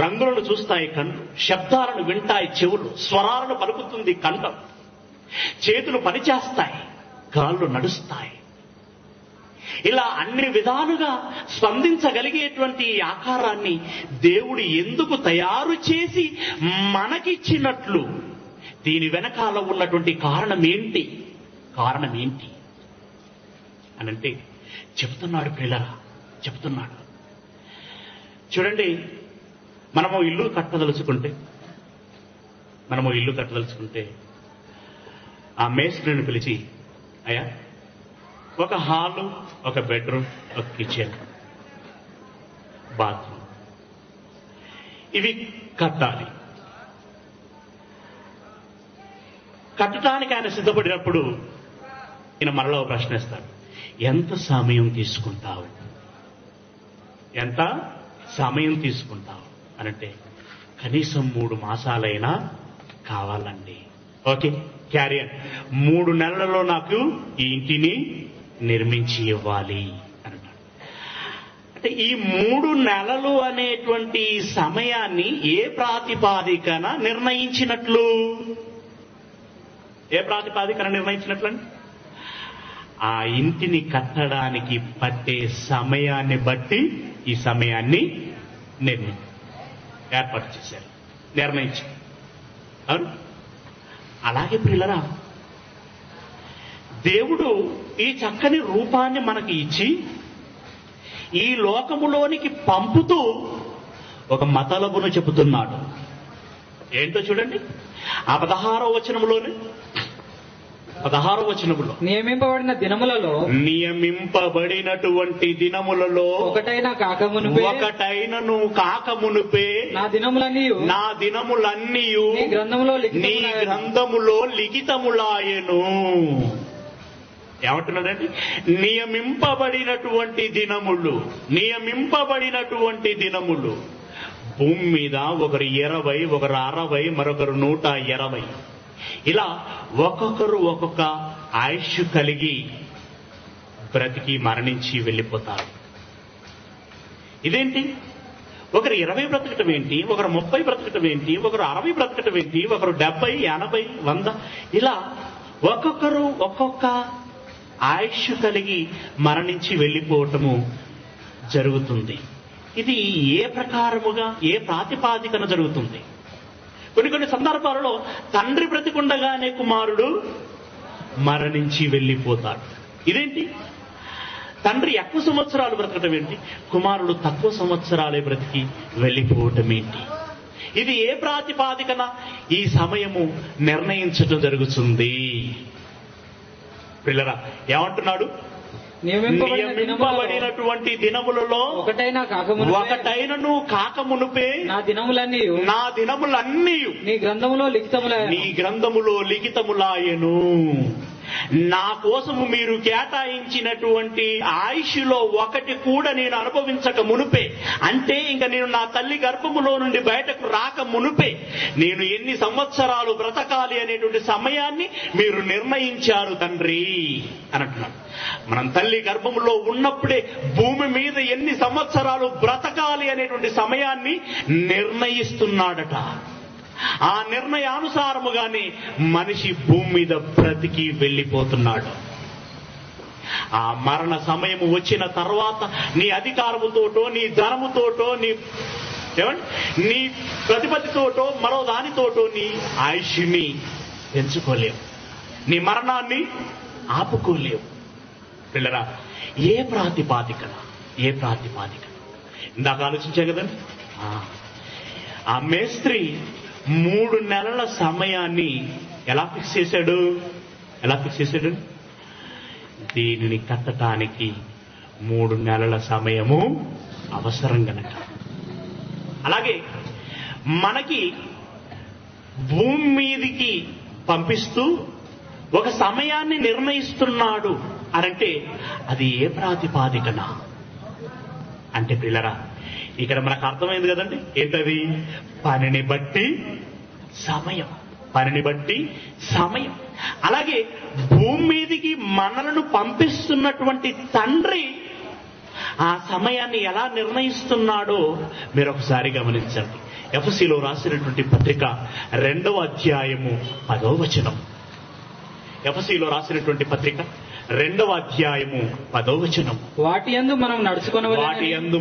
రంగులను చూస్తాయి కళ్ళు, శబ్దాలను వింటాయి చెవులు, స్వరాలను పలుకుతుంది కంఠం, చేతులు పనిచేస్తాయి, కాళ్ళు నడుస్తాయి. ఇలా అన్ని విధాలుగా స్పందించగలిగేటువంటి ఈ ఆకారాన్ని దేవుడు ఎందుకు తయారు చేసి మనకిచ్చినట్లు? దీని వెనకాల ఉన్నటువంటి కారణం ఏంటి అనంటే చెప్తున్నాడు ప్రియులారా, చెప్తున్నాడు. చూడండి, మనము ఇల్లు కట్టదలుచుకుంటే ఆ మేస్త్రిని పిలిచి, అయ్యా ఒక హాలు, ఒక బెడ్రూమ్, ఒక కిచెన్, బాత్రూమ్ ఇవి కట్టాలి. కట్టడానికి ఆయన సిద్ధపడినప్పుడు ఈయన మరలా ప్రశ్నిస్తాడు, ఎంత సమయం తీసుకుంటావు అనంటే కనీసం 3 మాసాలైనా కావాలండి. ఓకే, క్యారియర్ 3 నెలలలో నాకు ఈ ఇంటిని నిర్మించి ఇవ్వాలి అంటాడు. అంటే ఈ 3 నెలలు అనేటువంటి సమయాన్ని ఏ ప్రాతిపాదికన నిర్ణయించినట్లు? ఆ ఇంటిని కట్టడానికి పట్టే సమయాన్ని బట్టి ఈ సమయాన్ని ఏర్పాటు చేశారు, నిర్ణయించారు. అవును, అలాగే ప్రియులరా, దేవుడు ఈ చక్కని రూపాన్ని మనకి ఇచ్చి ఈ లోకములోనికి పంపుతూ ఒక మతలబును చెబుతున్నాడు. ఏంటో చూడండి, ఆ 16వ వచనంలోనే, 16వ వచనములో, నియమింపబడినటువంటి దినములలో ఒకటైనను కాకమునుపే నా దినములన్నీయు నీ గ్రంథములో లిఖితములాయెను. ఏమంటున్నాడండి? నియమింపబడినటువంటి దినములు. భూమి మీద ఒకరు 20, ఒకరు 60, మరొకరు 120, ఇలా ఒక్కొక్కరు ఒక్కొక్క ఆయుష్ కలిగి బ్రతికి మరణించి వెళ్ళిపోతారు. ఇదేంటి? ఒకరు 20 బ్రతకటం ఏంటి, ఒకరు 30 బ్రతకటం ఏంటి, ఒకరు 60 బ్రతకటం ఏంటి, ఒకరు 70, 80, 100, ఇలా ఒక్కొక్కరు ఒక్కొక్క ఆయుష్ కలిగి మరణించి వెళ్ళిపోవటము జరుగుతుంది. ఇది ఏ ప్రకారముగా, ఏ ప్రాతిపాదికన జరుగుతుంది? కొన్ని సందర్భాలలో తండ్రి బ్రతికుండగానే కుమారుడు మరణించి వెళ్ళిపోతాడు. ఇదేంటి? తండ్రి ఎక్కువ సంవత్సరాలు బ్రతకటం ఏంటి, కుమారుడు తక్కువ సంవత్సరాలే బ్రతికి వెళ్ళిపోవటం ఏంటి? ఇది ఏ ప్రాతిపాదికన ఈ సమయము నిర్ణయించటం జరుగుతుంది? పిల్లరా, ఏమంటున్నాడు? నియమింపబడినటువంటి దినములలో ఒకటైనను కాకమునుపే నా దినములన్నీ నీ గ్రంథములో లిఖితములాయెను. నా కోసము మీరు కేటాయించినటువంటి ఆయుష్లో ఒకటి కూడా నేను అనుభవించక మునుపే, అంటే ఇంకా నేను నా తల్లి గర్భములో నుండి బయటకు రాక మునుపే నేను ఎన్ని సంవత్సరాలు బ్రతకాలి అనేటువంటి సమయాన్ని మీరు నిర్ణయించారు తండ్రి అని అంటున్నాడు. మనం తల్లి గర్భములో ఉన్నప్పుడే భూమి మీద ఎన్ని సంవత్సరాలు బ్రతకాలి అనేటువంటి సమయాన్ని నిర్ణయిస్తున్నాడట. ఆ నిర్ణయానుసారముగానే మనిషి భూమి మీద బ్రతికి వెళ్ళిపోతున్నాడు. ఆ మరణ సమయము వచ్చిన తర్వాత నీ అధికారముతోటో, నీ ధనముతోటో, నీ ప్రతిపత్తితోటో, మరో దానితోటో నీ ఆయుష్ని పెంచుకోలేవు, నీ మరణాన్ని ఆపుకోలేవు. పిల్లరా, ఏ ప్రాతిపాదికన ఇందాక ఆలోచించా కదండి. ఆ మేస్త్రి 3 నెలల సమయాన్ని ఎలా ఫిక్స్ చేశాడు? దీనిని కట్టడానికి 3 నెలల సమయము అవసరం గనక. అలాగే మనకి భూమి మీదికి పంపిస్తూ ఒక సమయాన్ని నిర్ణయిస్తున్నాడు అనంటే అది ఏ ప్రాతిపాదికన అంటే పిల్లరా, ఇక్కడ మనకు అర్థమైంది కదండి. ఏంటది? పనిని బట్టి సమయం. అలాగే భూమి మీదికి మనలను పంపిస్తున్నటువంటి తండ్రి ఆ సమయాన్ని ఎలా నిర్ణయిస్తున్నాడో మీరు ఒకసారి గమనించండి. ఎఫెసీలో రాసినటువంటి పత్రిక 2వ అధ్యాయము 10వ వచనం. ఎఫెసీలో రాసినటువంటి పత్రిక 2వ అధ్యాయము 10వ వచనం. వాటి యందు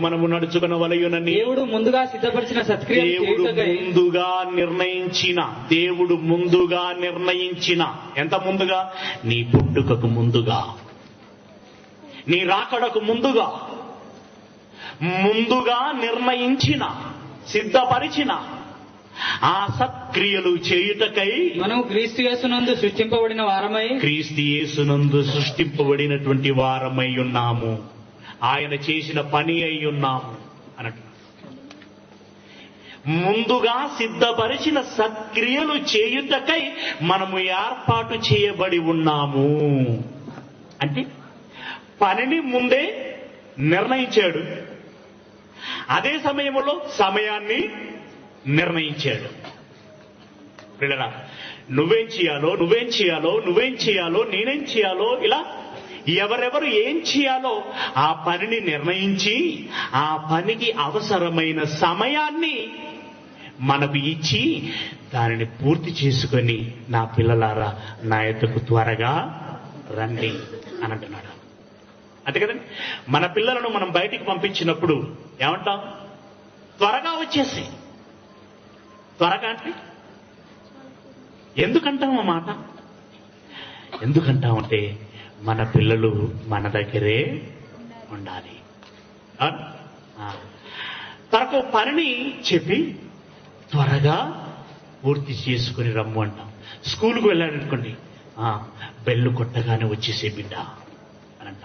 మనము నడుచుకొనవలయునని దేవుడు ముందుగా సిద్ధపరిచిన సత్క్రియలు దేవుడు ముందుగా నిర్ణయించిన ఎంత ముందుగా? నీ పుట్టుకకు ముందుగా, నీ రాకడకు ముందుగా నిర్ణయించిన, సిద్ధపరిచిన ఆ సత్క్రియలు చేయుటకై మనం క్రీస్తు యేసునందు సృష్టింపబడినటువంటి వారమై ఉన్నాము. ఆయన చేసిన పని అయి ఉన్నాము అన్నట్టు. ముందుగా సిద్ధపరిచిన సత్క్రియలు చేయుటకై మనము ఏర్పాటు చేయబడి ఉన్నాము. అంటే పనిని ముందే నిర్ణయించాడు, అదే సమయంలో సమయాన్ని నిర్ణయించాడు. పిల్లరా, నువ్వేం చేయాలో నేనేం చేయాలో, ఇలా ఎవరెవరు ఏం చేయాలో ఆ పనిని నిర్ణయించి ఆ పనికి అవసరమైన సమయాన్ని మనకు ఇచ్చి దానిని పూర్తి చేసుకొని నా పిల్లలారా నా యొద్దకు త్వరగా రండి అని అంటున్నాడు. అంతే కదండి. మన పిల్లలను మనం బయటికి పంపించినప్పుడు ఏమంటాం? త్వరగా వచ్చేసి. త్వరగా అంటే ఎందుకంటాం ఆ మాట? ఎందుకంటామంటే మన పిల్లలు మన దగ్గరే ఉండాలి. తనకు పనిని చెప్పి త్వరగా పూర్తి చేసుకుని రమ్ము అంటాం. స్కూల్కి వెళ్ళాడనుకోండి, బెల్లు కొట్టగానే వచ్చేసే బిడ్డ అని అంట.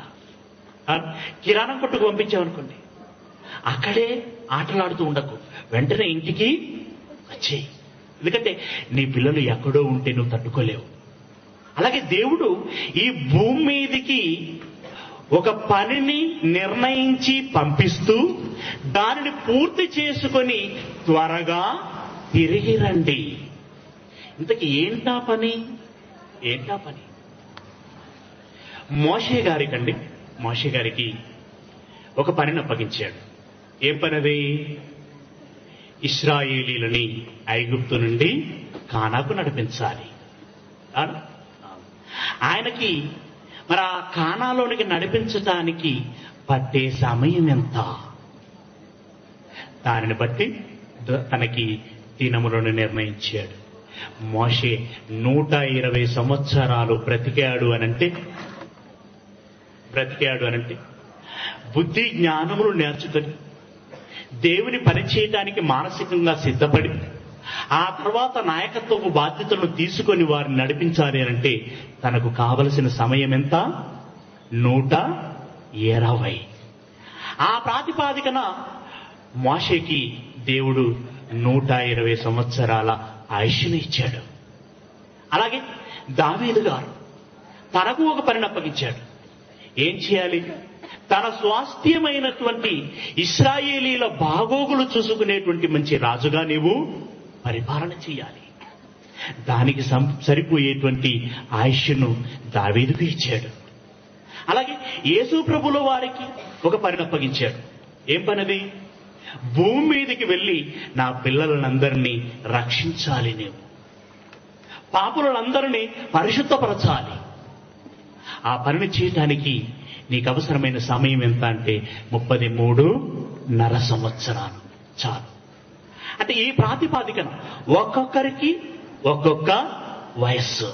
కిరాణం కొట్టుకు పంపించామనుకోండి, అక్కడే ఆటలాడుతూ ఉండకు, వెంటనే ఇంటికి వచ్చేయి. ఎందుకంటే నీ పిల్లలు ఎక్కడో ఉంటే నువ్వు తట్టుకోలేవు. అలాగే దేవుడు ఈ భూమి మీదికి ఒక పనిని నిర్ణయించి పంపిస్తూ దానిని పూర్తి చేసుకొని త్వరగా తిరిగి రండి. ఇంతకీ ఏంటా పని? మోషే గారికి ఒక పనిని అప్పగించాడు. ఏం పనిది? ఇశ్రాయేలీలని ఐగుప్తు నుండి కానాకు నడిపించాలి. ఆయనకి మరి ఆ కానాలోనికి నడిపించడానికి పట్టే సమయం ఎంత? దానిని బట్టి తనకి దినములను నిర్ణయించాడు. మోషే 120 సంవత్సరాలు బ్రతికాడు అనంటే బుద్ధి జ్ఞానములు నేర్చుకొని దేవుని పని చేయడానికి మానసికంగా సిద్ధపడి ఆ తర్వాత నాయకత్వపు బాధ్యతలను తీసుకొని వారిని నడిపించాలి అనంటే తనకు కావలసిన సమయం ఎంత? 120. ఆ ప్రాతిపాదికన మోషేకి దేవుడు 120 సంవత్సరాల ఆయుష్ని ఇచ్చాడు. అలాగే దావీదు గారు తనకు ఒక పనిని అప్పగించాడు. ఏం చేయాలి? తన స్వాస్థ్యమైనటువంటి ఇశ్రాయేలీల బాగోగులు చూసుకునేటువంటి మంచి రాజుగా నీవు పరిపాలన చేయాలి. దానికి సరిపోయేటువంటి ఆయుష్ను దావీదుకు ఇచ్చాడు. అలాగే యేసు ప్రభుల వారికి ఒక పనిని అప్పగించాడు. ఏం పనిది? భూమి మీదకి వెళ్ళి నా పిల్లలందరినీ రక్షించాలి, నీవు పాపులందరినీ పరిశుద్ధపరచాలి. ఆ పనిని చేయటానికి నీకు అవసరమైన సమయం ఎంత అంటే 33.5 సంవత్సరాలు చాలు. అంటే ఈ ప్రాతిపాదికన ఒక్కొక్కరికి ఒక్కొక్క వయస్సు.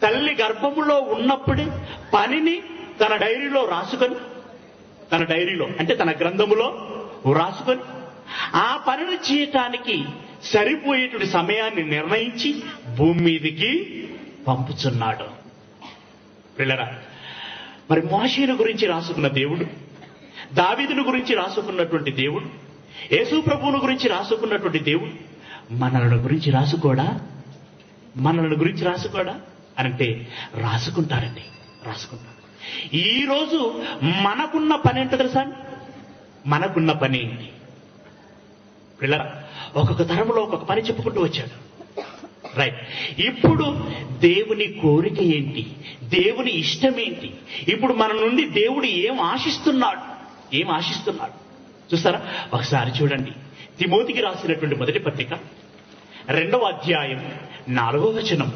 తల్లి గర్భములో ఉన్నప్పుడే పనిని తన డైరీలో రాసుకొని, అంటే తన గ్రంథములో రాసుకొని ఆ పనిని చేయటానికి సరిపోయేటువంటి సమయాన్ని నిర్ణయించి భూమి మీదికి పంపుచున్నాడు. పిల్లరా, మరి మోషేను గురించి రాసుకున్న దేవుడు, దావీదును గురించి రాసుకున్నటువంటి దేవుడు, యేసు ప్రభువును గురించి రాసుకున్నటువంటి దేవుడు మనలను గురించి రాసుకోడా అంటే రాసుకుంటాడండి. ఈరోజు మనకున్న పని ఏంటో తెలుసా? మనకున్న పని ఏంటి? పిల్లరా, ఒక్కొక్క తరంలో ఒక్కొక్క పని చెప్పుకుంటూ వచ్చాడు. రైట్. ఇప్పుడు దేవుని కోరిక ఏంటి? దేవుని ఇష్టం ఏంటి? ఇప్పుడు మన నుండి దేవుడు ఏం ఆశిస్తున్నాడు? చూస్తారా? ఒకసారి చూడండి. తిమోతికి రాసినటువంటి మొదటి పత్రిక 2వ అధ్యాయం 4వ వచనం.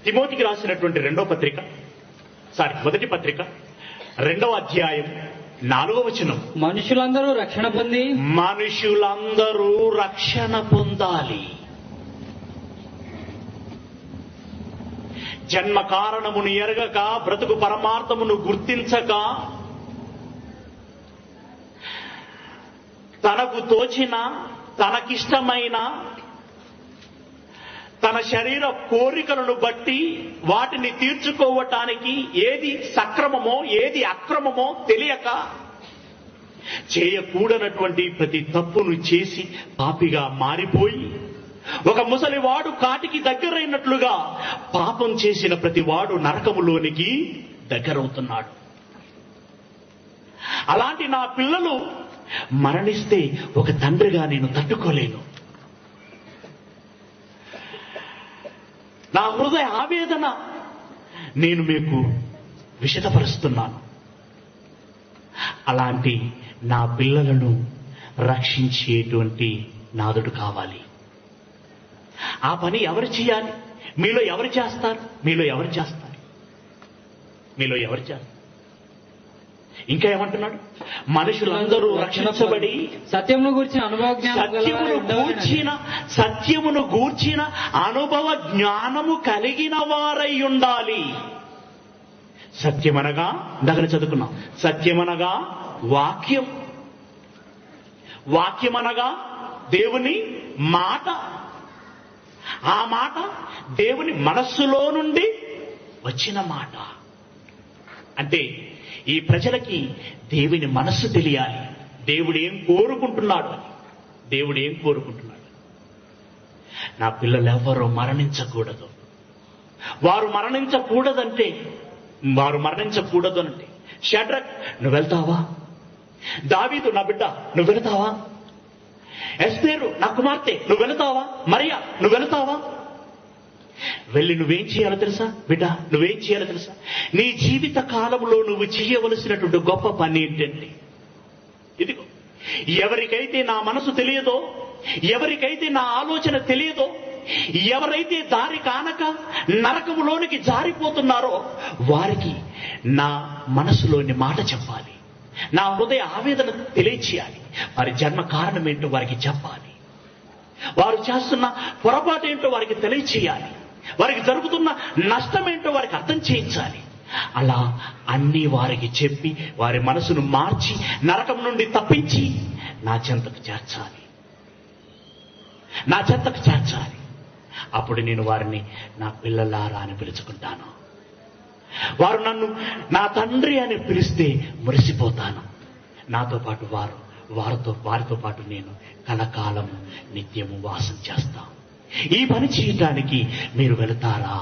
తిమోతికి రాసినటువంటి మొదటి పత్రిక 2వ అధ్యాయం 4వ వచనం. మనుషులందరూ రక్షణ పొందాలి. జన్మ కారణమును ఎరగక, బ్రతుకు పరమార్థమును గుర్తించక, తనకు తోచిన, తనకిష్టమైన తన శరీర కోరికలను బట్టి వాటిని తీర్చుకోవటానికి ఏది సక్రమమో ఏది అక్రమమో తెలియక చేయకూడనటువంటి ప్రతి తప్పును చేసి పాపిగా మారిపోయి ఒక ముసలివాడు కాటికి దగ్గరైనట్లుగా పాపం చేసిన ప్రతివాడు నరకములోనికి దగ్గరవుతున్నాడు. అలాంటి నా పిల్లలు మరణిస్తే ఒక తండ్రిగా నేను తట్టుకోలేను. నా హృదయ ఆవేదన నేను మీకు విషదపరుస్తున్నాను. అలాంటి నా పిల్లలను రక్షించేటువంటి నాదుడు కావాలి. ఆ పని ఎవరు చేయాలి? మీలో ఎవరు చేస్తారు? ఇంకా ఏమంటున్నాడు? మనుషులందరూ రక్షించబడి సత్యమును గూర్చిన అనుభవ జ్ఞానము కలిగిన వారై ఉండాలి. సత్యమనగా దగ్గర చదువుకున్నాం. సత్యమనగా వాక్యం, వాక్యమనగా దేవుని మాట. ఆ మాట దేవుని మనస్సులో నుండి వచ్చిన మాట. అంటే ఈ ప్రజలకి దేవుని మనస్సు తెలియాలి. దేవుడు ఏం కోరుకుంటున్నాడు అని. దేవుడు ఏం కోరుకుంటున్నాడు? నా పిల్లలు ఎవరో మరణించకూడదు. వారు మరణించకూడదు అంటే షడ్రక్, నువ్వు వెళ్తావా? దావీదు, నా బిడ్డ, నువ్వు వెళతావా? ఎస్తేరు, నా కుమార్తె, నువ్వు వెళతావా? మరియా, నువ్వు వెళతావా? వెళ్ళి నువ్వేం చేయాలో తెలుసా బిడ్డ? నువ్వేం చేయాలో తెలుసా? నీ జీవిత కాలంలో నువ్వు చేయవలసినటువంటి గొప్ప పని ఏంటంటే, ఇదిగో, ఎవరికైతే నా మనసు తెలియదో, ఎవరికైతే నా ఆలోచన తెలియదో, ఎవరైతే దారి కానక నరకములోనికి జారిపోతున్నారో వారికి నా మనసులోని మాట చెప్పాలి. నా హృదయ ఆవేదన తెలియచేయాలి. వారి జన్మ కారణం ఏంటో వారికి చెప్పాలి. వారు చేస్తున్న పొరపాటు ఏంటో వారికి తెలియచేయాలి. వారికి జరుగుతున్న నష్టం ఏంటో వారికి అర్థం చేయించాలి. అలా అన్ని వారికి చెప్పి వారి మనసును మార్చి నరకం నుండి తప్పించి నా చెంతకు చేర్చాలి. అప్పుడు నేను వారిని నా పిల్లలారా అని పిలుచుకుంటాను. వారు నన్ను నా తండ్రి అని పిలిస్తే మురిసిపోతాను. నాతో పాటు వారితో పాటు నేను కలకాలం నిత్యము వాసం చేస్తాం. ఈ పని చేయటానికి మీరు వెళతారా?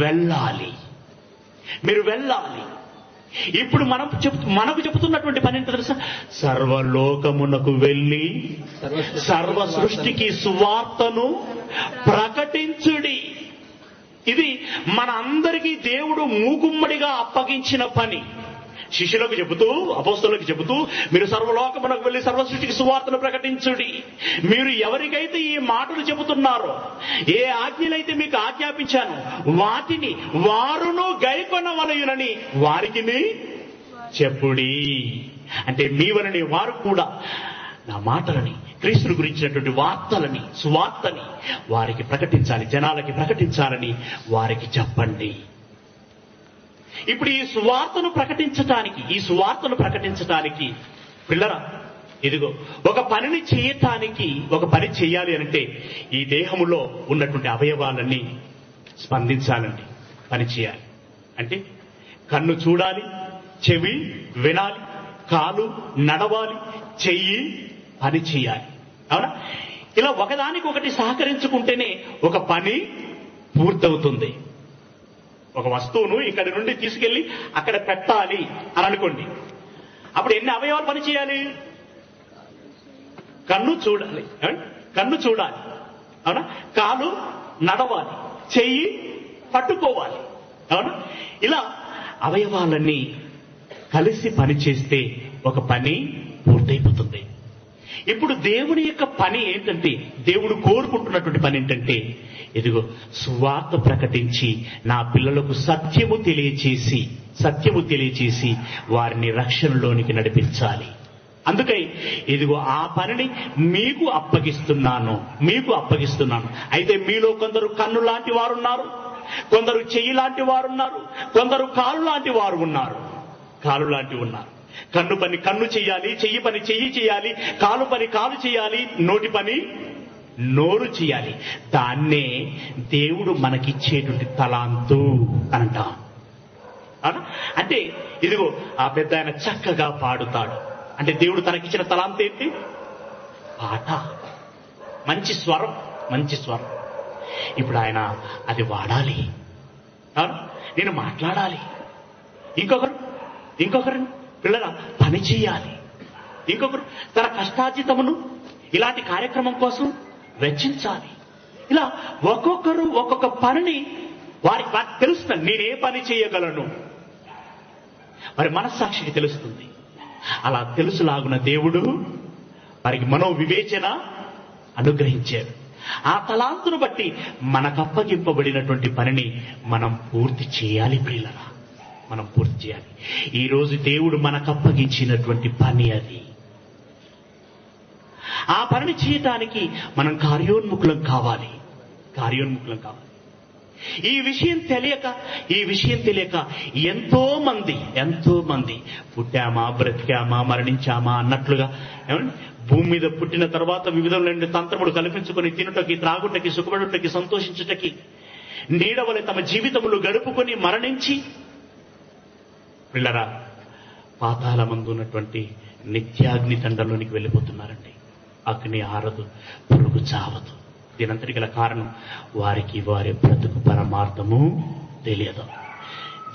వెళ్ళాలి. మీరు వెళ్ళాలి. ఇప్పుడు మనకు చెబుతున్నటువంటి పని ఏంటో తెలుసా? సర్వలోకమునకు వెళ్ళి సర్వ సృష్టికి సువార్తను ప్రకటించుడి. ఇది మన అందరికీ దేవుడు మూకుమ్మడిగా అప్పగించిన పని. శిష్యులకు చెబుతూ, అపోస్తలులకు చెబుతూ, మీరు సర్వలోకమునకు వెళ్ళి సర్వ సృష్టికి సువార్తను ప్రకటించుడి. మీరు ఎవరికైతే ఈ మాటలు చెబుతున్నారో, ఏ ఆజ్ఞలైతే మీకు ఆజ్ఞాపించాను వాటిని వారును గైకొనవలయునని వారికి చెప్పుడి. అంటే మీ వలనే వారు కూడా నా మాటలని, క్రీస్తుని గురించినటువంటి వార్తలని, సువార్తని వారికి ప్రకటించాలి, జనాలకి ప్రకటించాలని వారికి చెప్పండి. ఇప్పుడు ఈ సువార్తను ప్రకటించటానికి పిల్లరా, ఇదిగో, ఒక పనిని చేయటానికి, ఒక పని చేయాలి అంటే ఈ దేహములో ఉన్నటువంటి అవయవాలన్నీ స్పందించాలండి. పని చేయాలి అంటే కన్ను చూడాలి, చెవి వినాలి, కాలు నడవాలి, చెయ్యి పని చేయాలి. అవునా? ఇలా ఒకదానికొకటి సహకరించుకుంటేనే ఒక పని పూర్తవుతుంది. ఒక వస్తువును ఇక్కడి నుండి తీసుకెళ్లి అక్కడ పెట్టాలి అని అనుకోండి. అప్పుడు ఎన్ని అవయవాలు పని చేయాలి? కన్ను చూడాలి, అవునా? కాలు నడవాలి, చెయ్యి పట్టుకోవాలి, అవునా? ఇలా అవయవాలన్నీ కలిసి పని చేస్తే ఒక పని పూర్తయిపోతుంది. ఇప్పుడు దేవుని యొక్క పని ఏంటంటే, దేవుడు కోరుకుంటున్నటువంటి పని ఏంటంటే, ఇదిగో, సువార్త ప్రకటించి నా పిల్లలకు సత్యము తెలియచేసి వారిని రక్షణలోనికి నడిపించాలి. అందుకై ఇదిగో ఆ పనిని మీకు అప్పగిస్తున్నాను. అయితే మీలో కొందరు కన్ను లాంటి వారున్నారు, కొందరు చెయ్యి లాంటి వారున్నారు, కొందరు కాలు లాంటి వారు ఉన్నారు. కన్ను పని కన్ను చేయాలి, చెయ్యి పని చెయ్యి చేయాలి, కాలు పని కాలు చేయాలి, నోటి పని నోరు చేయాలి. దాన్నే దేవుడు మనకిచ్చేటువంటి తలాంతు అంటాం. అంటే ఇదిగో, ఆ పెద్ద ఆయన చక్కగా పాడుతాడు అంటే దేవుడు తనకిచ్చిన తలాంతు ఏంటి? పాట, మంచి స్వరం. ఇప్పుడు ఆయన అది వాడాలి. నేను మాట్లాడాలి, ఇంకొకరు పిల్లల పని చేయాలి, ఇంకొకరు తన కష్టార్జితమును ఇలాంటి కార్యక్రమం కోసం వెచ్చించాలి. ఇలా ఒక్కొక్కరు ఒక్కొక్క పనిని వారికి తెలుస్తుంది. నేనే పని చేయగలను, వారి మనస్సాక్షికి తెలుస్తుంది. అలా తెలుసులాగున దేవుడు వారికి మనోవివేచన అనుగ్రహించాడు. ఆ తలాంతును బట్టి మనకు అప్పగింపబడినటువంటి పనిని మనం పూర్తి చేయాలి. ప్రియులరా, మనం పూర్తి చేయాలి. ఈ రోజు దేవుడు మనకు అప్పగించినటువంటి పని అది. ఆ పనిని చేయటానికి మనం కార్యోన్ముఖులం కావాలి. ఈ విషయం తెలియక ఎంతో మంది పుట్టామా, బ్రతికామా, మరణించామా అన్నట్లుగా ఏమండి భూమి మీద పుట్టిన తర్వాత వివిధమైన తంత్రములు కల్పించుకొని తినుటకి, త్రాగుటకి, సుఖపడుటకి, సంతోషించుటకి నీడవలె తమ జీవితములు గడుపుకొని మరణించి పిల్లరా పాతాళమందు ఉన్నటువంటి నిత్యాగ్ని తండంలోనికి వెళ్ళిపోతున్నారండి. అగ్ని ఆరదు, పురుగు చావదు. దీనంతటి గల కారణం వారికి వారి బ్రతుకు పరమార్థము తెలియదు.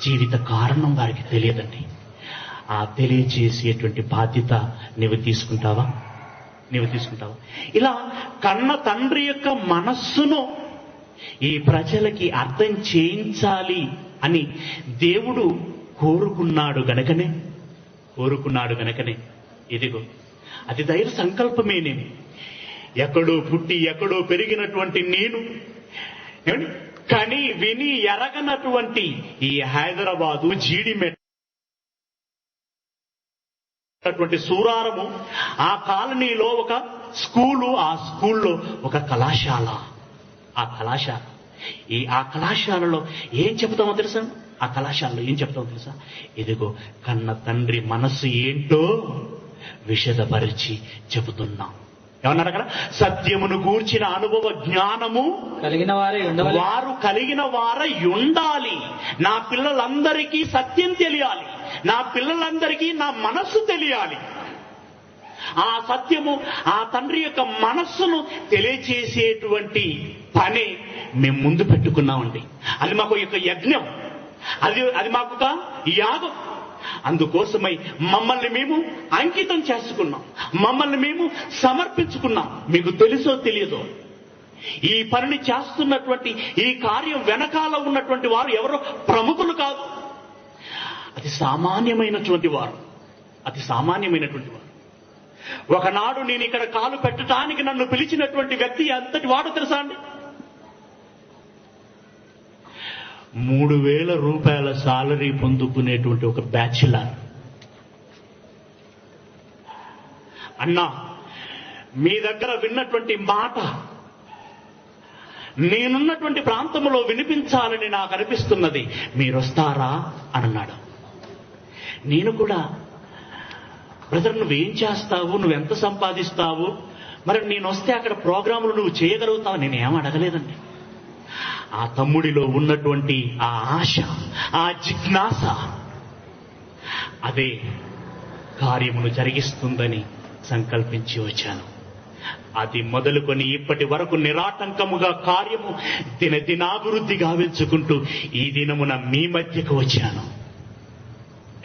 జీవిత కారణం వారికి తెలియదండి. ఆ తెలియచేసేటువంటి బాధ్యత నీవు తీసుకుంటావా? ఇలా కన్న తండ్రి యొక్క మనస్సును ఈ ప్రజలకి అర్థం చేయించాలి అని దేవుడు కోరుకున్నాడు గనకనే ఇదిగో అది దైవ సంకల్పమేనేమి. ఎక్కడో పుట్టి ఎక్కడో పెరిగినటువంటి నేను కని విని ఎరగనటువంటి ఈ హైదరాబాదు జీడిమెట్ సూరారము, ఆ కాలనీలో ఒక స్కూలు, ఆ స్కూల్లో ఒక కళాశాల. ఆ కళాశాలలో ఏం చెప్తామో తెలుసా? ఇదిగో కన్న తండ్రి మనస్సు ఏంటో విషదపరిచి చెబుతున్నాం. ఏమన్నారు అక్కడ? సత్యమును గూర్చిన అనుభవ జ్ఞానము వారు కలిగిన వారై ఉండాలి. నా పిల్లలందరికీ సత్యం తెలియాలి. నా పిల్లలందరికీ నా మనస్సు తెలియాలి. ఆ సత్యము, ఆ తండ్రి యొక్క మనస్సును తెలియచేసేటువంటి పని మేము ముందు పెట్టుకున్నామండి. అది మాకు యొక్క యజ్ఞం, అది మాకు ఒక యాగం. అందుకోసమై మమ్మల్ని మేము అంకితం చేసుకున్నాం, మమ్మల్ని మేము సమర్పించుకున్నాం. మీకు తెలుసో తెలియదో, ఈ పనిని చేస్తున్నటువంటి ఈ కార్యం వెనకాల ఉన్నటువంటి వారు ఎవరో ప్రముఖులు కాదు, అతి సామాన్యమైనటువంటి వారు. ఒకనాడు నేను ఇక్కడ కాలు పెట్టడానికి నన్ను పిలిచినటువంటి వ్యక్తి అంతటి వాడు తెలుసా అండి? 3,000 రూపాయల సాలరీ పొందుకునేటువంటి ఒక బ్యాచిలర్. అన్నా, మీ దగ్గర విన్నటువంటి మాట నేనున్నటువంటి ప్రాంతంలో వినిపించాలని నాకు అనిపిస్తున్నది, మీరొస్తారా అన్నాడు. నేను కూడా, బ్రదర్ నువ్వేం చేస్తావు, నువ్వెంత సంపాదిస్తావు, మరి నేను వస్తే అక్కడ ప్రోగ్రాములు నువ్వు చేయగలుగుతావు? నేనేం అడగలేదండి. ఆ తమ్ముడిలో ఉన్నటువంటి ఆ ఆశ, ఆ జిజ్ఞాస అదే కార్యమును జరిగిస్తుందని సంకల్పించి వచ్చాను. అది మొదలుకొని ఇప్పటి వరకు నిరాటంకముగా కార్యము దినాభివృద్ధి గావించుకుంటూ ఈ దినమున మీ మధ్యకు వచ్చాను.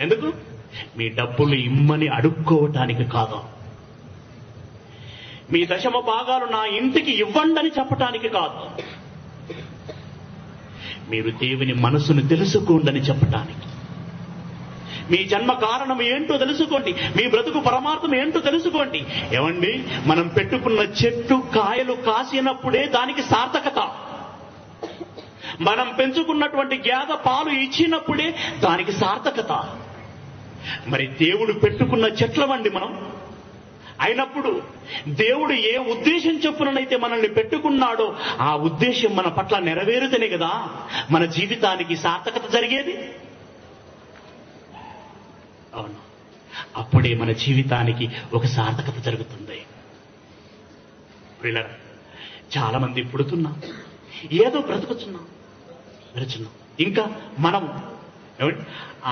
ఎందుకు? మీ డబ్బులు ఇమ్మని అడుక్కోవటానికి కాదు, మీ దశమ భాగాలు నా ఇంటికి ఇవ్వండి అని చెప్పటానికి కాదు, మీరు దేవుని మనసును తెలుసుకోండి చెప్పటానికి. మీ జన్మ కారణం ఏంటో తెలుసుకోండి, మీ బ్రతుకు పరమార్థం ఏంటో తెలుసుకోండి. ఏమండి, మనం పెట్టుకున్న చెట్టు కాయలు కాసినప్పుడే దానికి సార్థకత. మనం పెంచుకున్నటువంటి గేదె పాలు ఇచ్చినప్పుడే దానికి సార్థకత. మరి దేవుడు పెట్టుకున్న చెట్లమండి మనం. అయినప్పుడు దేవుడు ఏ ఉద్దేశం చొప్పునైతే మనల్ని పెట్టుకున్నాడో ఆ ఉద్దేశం మన పట్ల నెరవేరుతేనే కదా మన జీవితానికి సార్థకత జరిగేది. అవును, అప్పుడే మన జీవితానికి ఒక సార్థకత జరుగుతుంది. పిల్లరా, చాలా మంది పుడుతున్నాం, ఏదో బ్రతుకుతున్నాం, ఇంకా మనం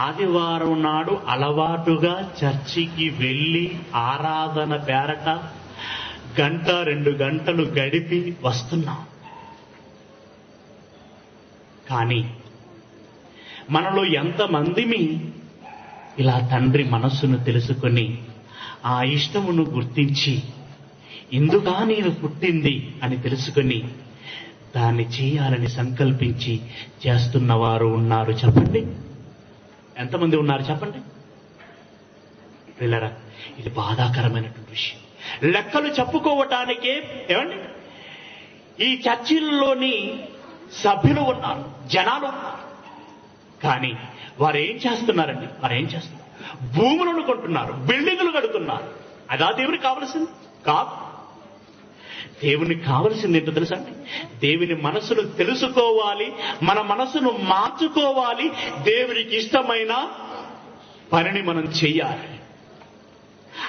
ఆదివారం నాడు అలవాటుగా చర్చికి వెళ్ళి ఆరాధన పేరట 1-2 గంటలు గడిపి వస్తున్నాం. కానీ మనలో ఎంతమందిమి ఇలా తండ్రి మనస్సును తెలుసుకొని ఆ ఇష్టమును గుర్తించి ఇందుగా నేను పుట్టింది అని తెలుసుకొని దాన్ని చేయాలని సంకల్పించి చేస్తున్నవారు ఉన్నారు? చెప్పండి, ఎంతమంది ఉన్నారు? చెప్పండి. పిల్లరా, ఇది బాధాకరమైనటువంటి విషయం. లెక్కలు చెప్పుకోవటానికే ఏమండి ఈ చర్చిల్లోని సభ్యులు ఉన్నారు, జనాలు ఉన్నారు. కానీ వారు ఏం చేస్తున్నారండి? భూములను కొంటున్నారు, బిల్డింగులు కడుతున్నారు. అదా దేవుడికి కావలసింది? కాదు. దేవునికి కావలసింది ఏంటో తెలుసా అండి? దేవుని మనసును తెలుసుకోవాలి, మన మనసును మార్చుకోవాలి, దేవునికి ఇష్టమైన పనిని మనం చెయ్యాలి.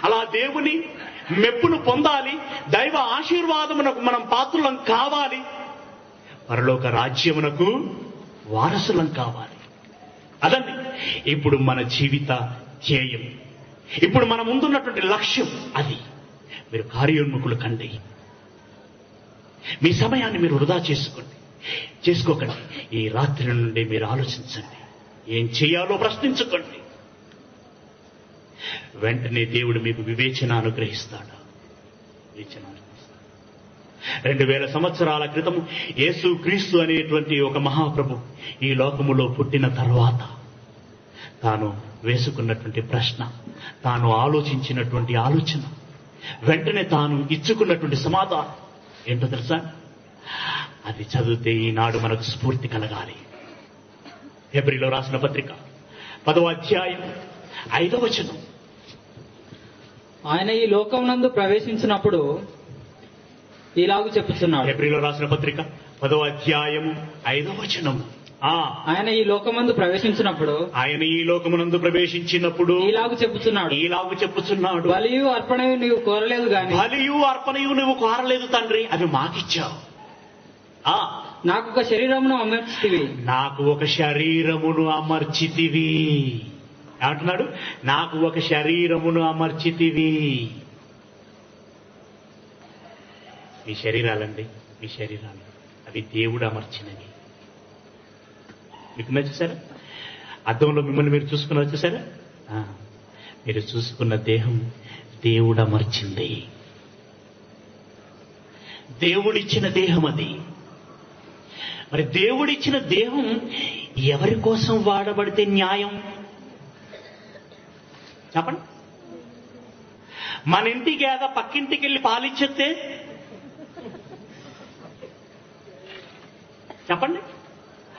అలా దేవుని మెప్పును పొందాలి, దైవ ఆశీర్వాదమునకు మనం పాత్రులం కావాలి, పరలోక రాజ్యమునకు వారసులం కావాలి. అదండి ఇప్పుడు మన జీవిత ధ్యేయం, ఇప్పుడు మన ముందున్నటువంటి లక్ష్యం. అది మీరు కార్యోన్ముఖులు కండి. మీ సమయాన్ని మీరు వృధా చేసుకోకండి. ఈ రాత్రి నుండి మీరు ఆలోచించండి, ఏం చేయాలో ప్రశ్నించుకోండి. వెంటనే దేవుడు మీకు వివేచన అనుగ్రహిస్తాడు. 2000 సంవత్సరాల క్రితం యేసు క్రీస్తు అనేటువంటి ఒక మహాప్రభు ఈ లోకములో పుట్టిన తర్వాత తాను వేసుకున్నటువంటి ప్రశ్న, తాను ఆలోచించినటువంటి ఆలోచన, వెంటనే తాను ఇచ్చుకున్నటువంటి సమాధానం ఏంటో తెలుసా? అది చదివితే ఈనాడు మనకు స్ఫూర్తి కలగాలి. హెబ్రీలో రాసిన పత్రిక 10వ అధ్యాయం 5వ వచనం. ఆయన ఈ లోకమునందు ప్రవేశించినప్పుడు ఇలాగూ చెప్పుచున్నాడు. హెబ్రీలో రాసిన పత్రిక 10వ అధ్యాయం 5వ వచనం. ఆయన ఈ లోకమందు ప్రవేశించినప్పుడు ఇలాగూ చెప్పుచున్నాడు, బలియు అర్పణయు నీవు కోరలేదు గాని, బలియు అర్పణయు నువ్వు కోరలేదు తండ్రి, అవి మాకిచ్చావు. నాకు ఒక శరీరమును అమర్చితివి, నాకు ఒక శరీరమును అమర్చితివి. ఏమంటున్నాడు? నాకు ఒక శరీరమును అమర్చితివి. మీ శరీరాలండి, మీ శరీరాలు అవి దేవుడు అమర్చినవి. మీకు నచ్చేసారా? అద్దంలో మిమ్మల్ని మీరు చూసుకుని వచ్చేసారా? మీరు చూసుకున్న దేహం దేవుడు అమర్చింది, దేవుడిచ్చిన దేహం అది. మరి దేవుడిచ్చిన దేహం ఎవరి కోసం వాడబడితే న్యాయం చెప్పండి? మన ఇంటి గేద పక్కింటికి వెళ్ళి పాలిచ్చేస్తే చెప్పండి,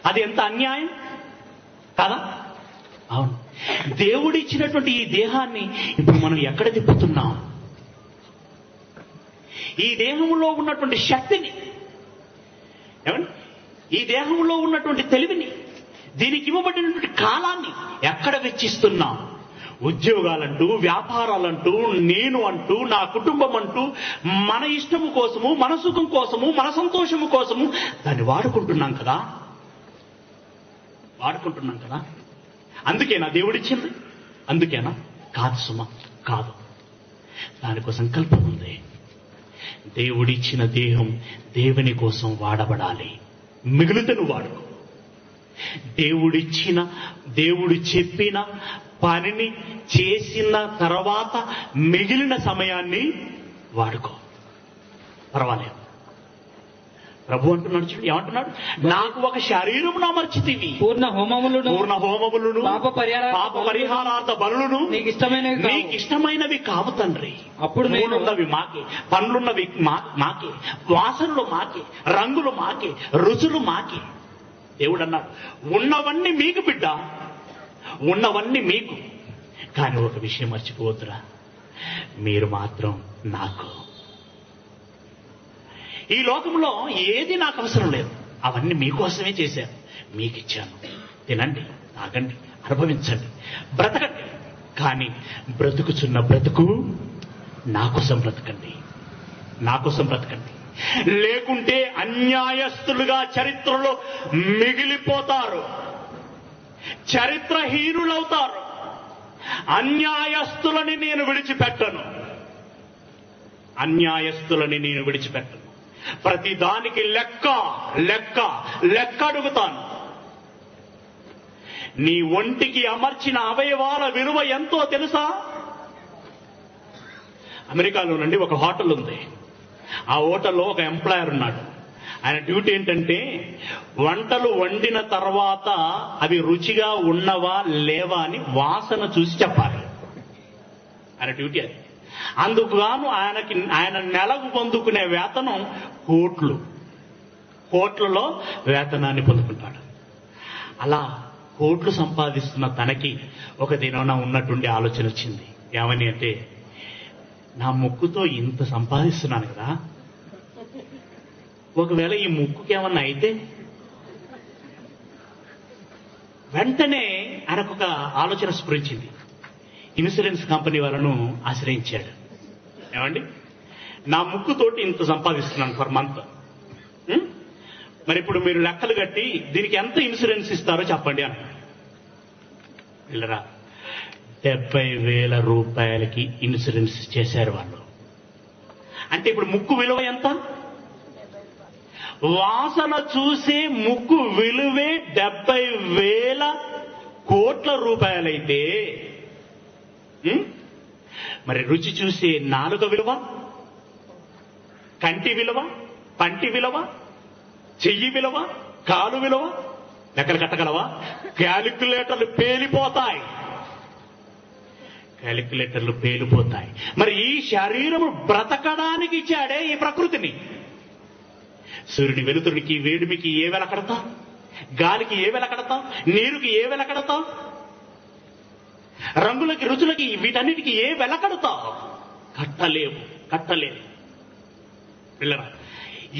అది ఎంత అన్యాయం కదా? అవును. దేవుడిచ్చినటువంటి ఈ దేహాన్ని ఇప్పుడు మనం ఎక్కడ తిప్పుతున్నాం? ఈ దేహంలో ఉన్నటువంటి శక్తిని, ఏమండి, ఈ దేహంలో ఉన్నటువంటి తెలివిని, దీనికి ఇవ్వబడినటువంటి కాలాన్ని ఎక్కడ వెచ్చిస్తున్నాం? ఉద్యోగాలంటూ, వ్యాపారాలంటూ, నేను అంటూ, నా కుటుంబం అంటూ, మన ఇష్టము కోసము, మన సుఖం కోసము, మన సంతోషము కోసము దాన్ని వాడుకుంటున్నాం కదా. అందుకేనా దేవుడిచ్చింది? అందుకేనా? కాదు సుమా, కాదు. దానికో సంకల్పం ఉంది. దేవుడిచ్చిన దేహం దేవుని కోసం వాడబడాలి, మిగిలితే నువ్వు వాడుకో. దేవుడు చెప్పిన పనిని చేసిన తర్వాత మిగిలిన సమయాన్ని వాడుకో, పర్వాలేదు. ప్రభు అంటున్నాడు, చూడు ఏమంటున్నాడు? నాకు ఒక శరీరమును అమర్చితివి, పూర్ణ హోమములను, పాప పరిహారార్థ బలులను నీకు ఇష్టమైనవి కావు తండ్రి. అప్పుడు ఉన్నవి మాకే, పండ్లున్నవి మాకే, వాసనలు మాకే, రంగులు మాకే, రుచులు మాకే. దేవుడు అన్నాడు, ఉన్నవన్నీ మీకు బిడ్డ, ఉన్నవన్నీ మీకు. కానీ ఒక విషయం మర్చిపోవద్దురా, మీరు మాత్రం నాకు. ఈ లోకంలో ఏది నాకు అవసరం లేదు, అవన్నీ మీకోసమే చేశాను, మీకు ఇచ్చాను. తినండి, తాగండి, అనుభవించండి, బ్రతకండి. కానీ బ్రతుకుచున్న బ్రతుకు నా కోసం బ్రతకండి, నా కోసం బ్రతకండి. లేకుంటే అన్యాయస్తులుగా చరిత్రలో మిగిలిపోతారు, చరిత్రహీనులవుతారు. అన్యాయస్తులని నేను విడిచిపెట్టను. ప్రతి దానికి లెక్క అడుగుతాను. నీ ఒంటికి అమర్చిన అవయవాల విలువ ఎంతో తెలుసా? అమెరికాలో నుండి ఒక హోటల్ ఉంది. ఆ హోటల్లో ఒక ఎంప్లాయర్ ఉన్నాడు. ఆయన డ్యూటీ ఏంటంటే వంటలు వండిన తర్వాత అవి రుచిగా ఉన్నవా లేవా అని వాసన చూసి చెప్పాలి. ఆయన డ్యూటీ అది. అందుకు గాను ఆయన నెలకు పొందుకునే వేతనం కోట్లలో వేతనాన్ని పొందుకుంటాడు. అలా కోట్లు సంపాదిస్తున్న తనకి ఒక దినాన ఉన్నటువంటి ఆలోచన వచ్చింది. ఏమని అంటే, నా ముక్కుతో ఇంత సంపాదిస్తున్నాను కదా, ఒకవేళ ఈ ముక్కుకి ఏమన్నా అయితే వెంటనే ఆయనకు ఒక ఆలోచన స్ఫురించింది. ఇన్సూరెన్స్ కంపెనీ వాళ్ళను ఆశ్రయించాడు. ఏమండి, నా ముక్కుతోటి ఇంత సంపాదిస్తున్నాను పర్ మంత్, మరి ఇప్పుడు మీరు లెక్కలు కట్టి దీనికి ఎంత ఇన్సూరెన్స్ ఇస్తారో చెప్పండి అన్నాడు. వీళ్ళరా 70,000 రూపాయలకి ఇన్సూరెన్స్ చేశారు వాళ్ళు. అంటే ఇప్పుడు ముక్కు విలువ ఎంత? వాసన చూసే ముక్కు విలువే 70,000 కోట్ల రూపాయలైతే మరి రుచి చూసే నాలుక విలువ, కంటి విలువ, పంటి విలువ, చెయ్యి విలువ, కాలు విలువ లెక్కలు కట్టగలవా? క్యాలిక్యులేటర్లు పేలిపోతాయి. క్యాలిక్యులేటర్లు పేలిపోతాయి. మరి ఈ శరీరము బ్రతకడానికి ఇచ్చాడే ఈ ప్రకృతిని. సూర్యుని వెలుతురికి, వేడిమికి ఏ వెల కడతాం? గాలికి ఏ వెల కడతాం? నీరుకి ఏ వెల కడతాం? రంగులకి, రుచులకి, వీటన్నిటికీ ఏ వెల కడతాం? కట్టలేవు. పిల్లరా,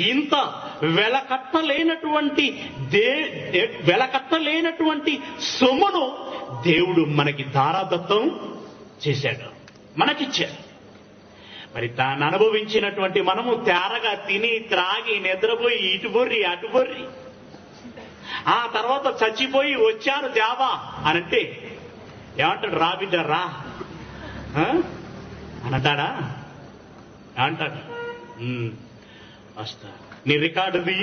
ఇంత వెలకట్టలేనటువంటి సొమ్మును దేవుడు మనకి ధారాదత్తం చేశాడు, మనకిచ్చాడు. మరి తాను అనుభవించినటువంటి మనము తేరగా తిని త్రాగి నిద్రపోయి ఇటు బొర్రి అటు బొర్రి ఆ తర్వాత చచ్చిపోయి వచ్చాను దేవా అనంటే ఏమంటాడు? రా బిడ్డ రా అనంటాడా? ఏమంటాడు? వస్తా. నీ రికార్డుది,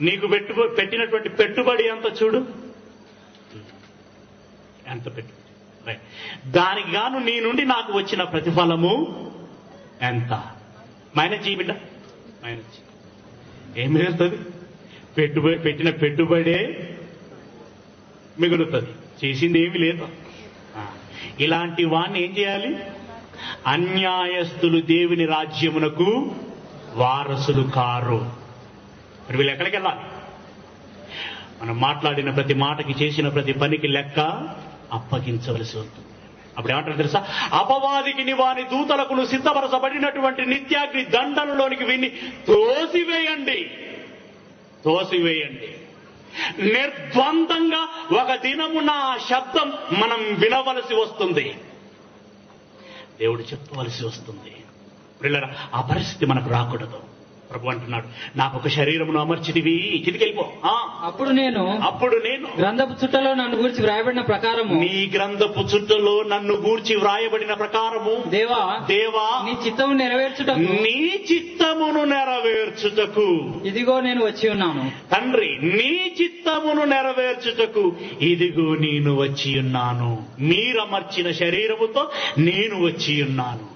నీకు పెట్టినటువంటి పెట్టుబడి ఎంత చూడు, ఎంత పెట్టుబడి, దానికి గాను నీ నుండి నాకు వచ్చిన ప్రతిఫలము ఎంత? మైనస్ చేయి బిడ్డ, మైనస్ చేయి. ఏం మిగులుతుంది? పెట్టిన పెట్టుబడే మిగులుతుంది, చేసింది ఏమీ లేదు. ఇలాంటి వాణ్ణి ఏం చేయాలి? అన్యాయస్తులు దేవుని రాజ్యమునకు వారసులు కారు. మరి వీళ్ళు ఎక్కడికి వెళ్ళాలి? మనం మాట్లాడిన ప్రతి మాటకి, చేసిన ప్రతి పనికి లెక్క అప్పగించవలసి ఉంటుంది. అప్పుడు ఏమంటారు తెలుసా? అపవాదికి వాని దూతలకును సిద్ధపరచబడినటువంటి నిత్యాగ్ని దండనలోనికి విని తోసివేయండి. నిర్ద్వందంగా ఒక దినమున ఆ శబ్దం మనం వినవలసి వస్తుంది, దేవుడు చెప్పవలసి వస్తుంది. పిల్లరా, ఆ పరిస్థితి మనకు రాకూడదు. ప్రభు అంటున్నాడు, నాకు ఒక శరీరమును అమర్చితివి, కిందికెళ్ళిపో. అప్పుడు నేను గ్రంథపు చుట్టలో నన్ను గూర్చి వ్రాయబడిన ప్రకారము, నీ గ్రంథపు చుట్టలో నన్ను గూర్చి వ్రాయబడిన ప్రకారము, దేవా నీ చిత్తమును నెరవేర్చుటకు ఇదిగో నేను వచ్చి ఉన్నాను. తండ్రి, నీ చిత్తమును నెరవేర్చుటకు ఇదిగో నేను వచ్చి ఉన్నాను. మీరమర్చిన శరీరముతో నేను వచ్చి ఉన్నాను.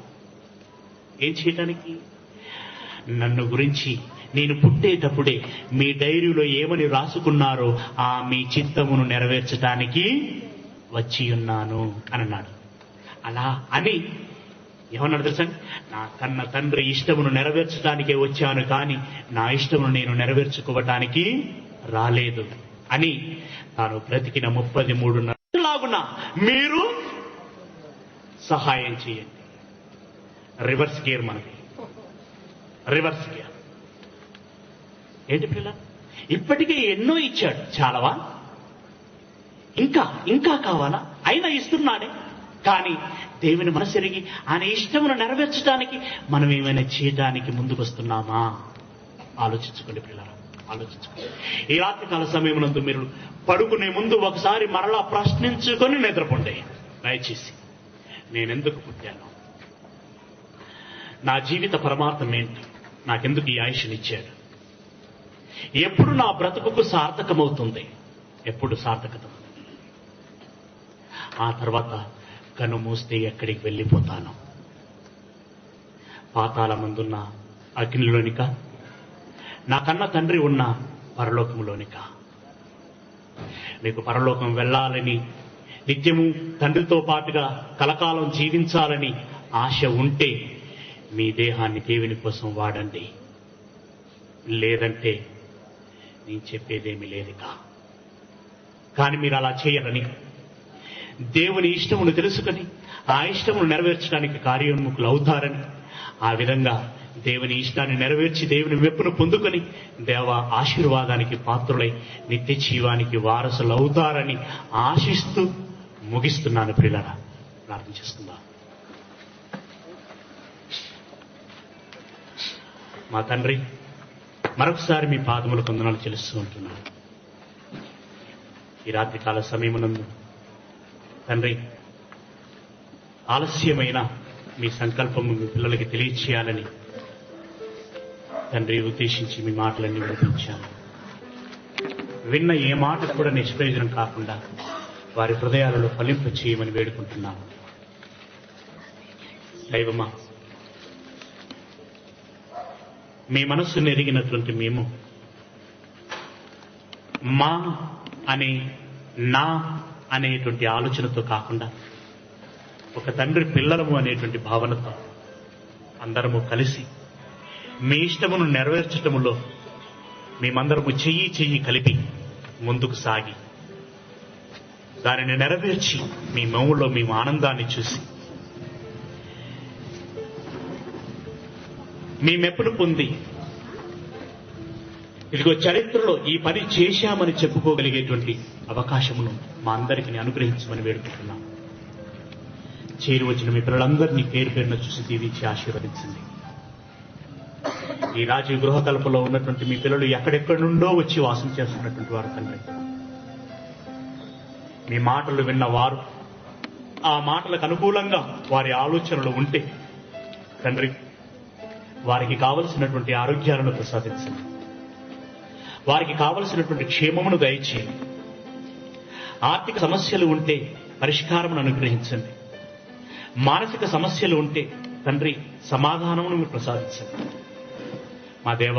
ఏం చేయటానికి? నన్ను గురించి నేను పుట్టేటప్పుడే మీ డైరీలో ఏమని రాసుకున్నారో ఆ మీ చిత్తమును నెరవేర్చడానికి వచ్చి ఉన్నాను అని అన్నాడు. అలా అని ఏమన్నాడు తెలుసా? నా కన్న తండ్రి ఇష్టమును నెరవేర్చడానికే వచ్చాను, కానీ నా ఇష్టమును నేను నెరవేర్చుకోవటానికి రాలేదు అని తాను బ్రతికిన 33 లాగున మీరు సహాయం చేయండి. రివర్స్ గేర్ మనకి, రివర్స్ గేర్. ఏంటి పిల్ల, ఇప్పటికే ఎన్నో ఇచ్చాడు, చాలవా? ఇంకా కావాలా? అయినా ఇస్తున్నాడే. కానీ దేవుని మనసెరిగి ఆయన ఇష్టమును నెరవేర్చడానికి మనం ఏమైనా చేయడానికి ముందుకొస్తున్నామా? ఆలోచించుకోండి పిల్లరా, ఆలోచించుకోండి. ఈ రాత్రికాల సమయమునందు మీరు పడుకునే ముందు ఒకసారి మరలా ప్రశ్నించుకొని నిద్రపోండి. దయచేసి, నేనెందుకు పుట్టాను? నా జీవిత పరమార్థం ఏంటి? నాకెందుకు ఈ ఆయుష్నిచ్చాడు? ఎప్పుడు నా బ్రతుకుకు సార్థకమవుతుంది? ఎప్పుడు సార్థకత? ఆ తర్వాత కను మూస్తే ఎక్కడికి వెళ్ళిపోతాను? పాతాళమందున్న అగ్నిలోనిక, నా కన్న తండ్రి ఉన్న పరలోకంలోనిక? మీకు పరలోకం వెళ్ళాలని, నిత్యము తండ్రితో పాటుగా కలకాలం జీవించాలని ఆశ ఉంటే మీ దేహాన్ని దేవుని కోసం వాడండి. లేదంటే నేను చెప్పేదేమీ లేదుగా. కానీ మీరు అలా చేయాలని, దేవుని ఇష్టమును తెలుసుకొని ఆ ఇష్టమును నెరవేర్చడానికి కార్యోన్ముఖులు అవుతారని, ఆ విధంగా దేవుని ఇష్టాన్ని నెరవేర్చి దేవుని మెప్పును పొందుకొని దేవ ఆశీర్వాదానికి పాత్రులై నిత్య జీవానికి వారసులు అవుతారని ఆశిస్తూ ముగిస్తున్నాను. ప్రియులారా, ప్రార్థన చేసుకుందాం. మా తండ్రి, మరొకసారి మీ పాదముల కొందనాలు చెల్లిస్తూ ఉంటున్నాను. ఈ రాత్రికాల సమయమునందు తండ్రి, ఆలస్యమైన మీ సంకల్పము మీ పిల్లలకి తెలియచేయాలని తండ్రి ఉద్దేశించి మీ మాటలన్నీ వినిపించాను. విన్న ఏ మాట కూడా నిష్ప్రయోజనం కాకుండా వారి హృదయాలలో ఫలింప చేయమని వేడుకుంటున్నాను. దైవమా, మీ మనస్సును ఎరిగినటువంటి మేము మా అనే నా అనేటువంటి ఆలోచనతో కాకుండా ఒక తండ్రి పిల్లలము అనేటువంటి భావనతో అందరము కలిసి మీ ఇష్టమును నెరవేర్చటములో మేమందరము చెయ్యి కలిపి ముందుకు సాగి దానిని నెరవేర్చి మీ మౌలో మేము ఆనందాన్ని చూసి మీ మెప్పును పొంది ఇదిగో చరిత్రలో ఈ పని చేశామని చెప్పుకోగలిగేటువంటి అవకాశమును మా అందరికీ అనుగ్రహించమని వేడుకుంటున్నాం. చేరి వచ్చిన మీ పిల్లలందరినీ పేరు పేరున చూసి దీవించి ఆశీర్వదించండి. ఈ రాజీవ్ గృహకల్పలో ఉన్నటువంటి మీ పిల్లలు ఎక్కడెక్కడి నుండో వచ్చి వాసం చేస్తున్నటువంటి వారు తండ్రి, మీ మాటలు విన్నవారు ఆ మాటలకు అనుకూలంగా వారి ఆలోచనలు ఉంటే తండ్రి, వారికి కావలసినటువంటి ఆరోగ్యాలను ప్రసాదించండి. వారికి కావలసినటువంటి క్షేమమును దయచేయండి. ఆర్థిక సమస్యలు ఉంటే పరిష్కారమును అనుగ్రహించండి. మానసిక సమస్యలు ఉంటే తండ్రి సమాధానమును మీరు ప్రసాదించండి. మా దేవ,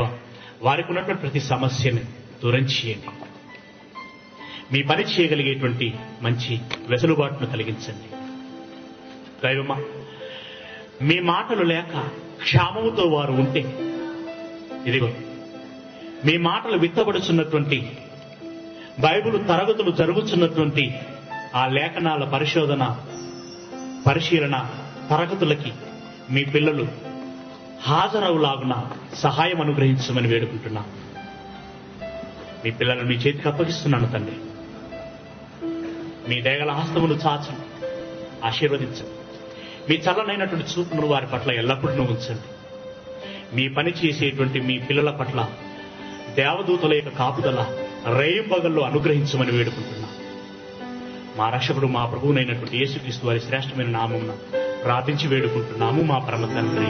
వారికి ఉన్నటువంటి ప్రతి సమస్యని దూరం చేయండి. మీ పని చేయగలిగేటువంటి మంచి వెసులుబాటును కలిగించండి. దైవమా, మీ మాటలు లేక క్షామముతో వారు ఉంటే ఇదిగో మీ మాటలు విత్తబడుచున్నటువంటి బైబిల్ తరగతులు జరుగుతున్నటువంటి ఆ లేఖనాల పరిశీలన తరగతులకి మీ పిల్లలు హాజరవులాగున సహాయం అనుగ్రహించమని వేడుకుంటున్నాను. మీ పిల్లలను మీ చేతికి అప్పగిస్తున్నాను తండ్రి. మీ దయగల హస్తమును చాచండి, ఆశీర్వదించండి. మీ చల్లనైనటువంటి చూపును వారి పట్ల ఎల్లప్పుడూ ఉంచండి. మీ పని చేసేటువంటి మీ పిల్లల పట్ల దేవదూతల యొక్క కాపుదల రేయింబగల్లో అనుగ్రహించమని వేడుకుంటున్నాం. మా రక్షకుడు మా ప్రభువునైనటువంటి యేసుక్రీస్తు వారి శ్రేష్టమైన నామమున ప్రార్థించి వేడుకుంటున్నాము మా పరమ తండ్రి.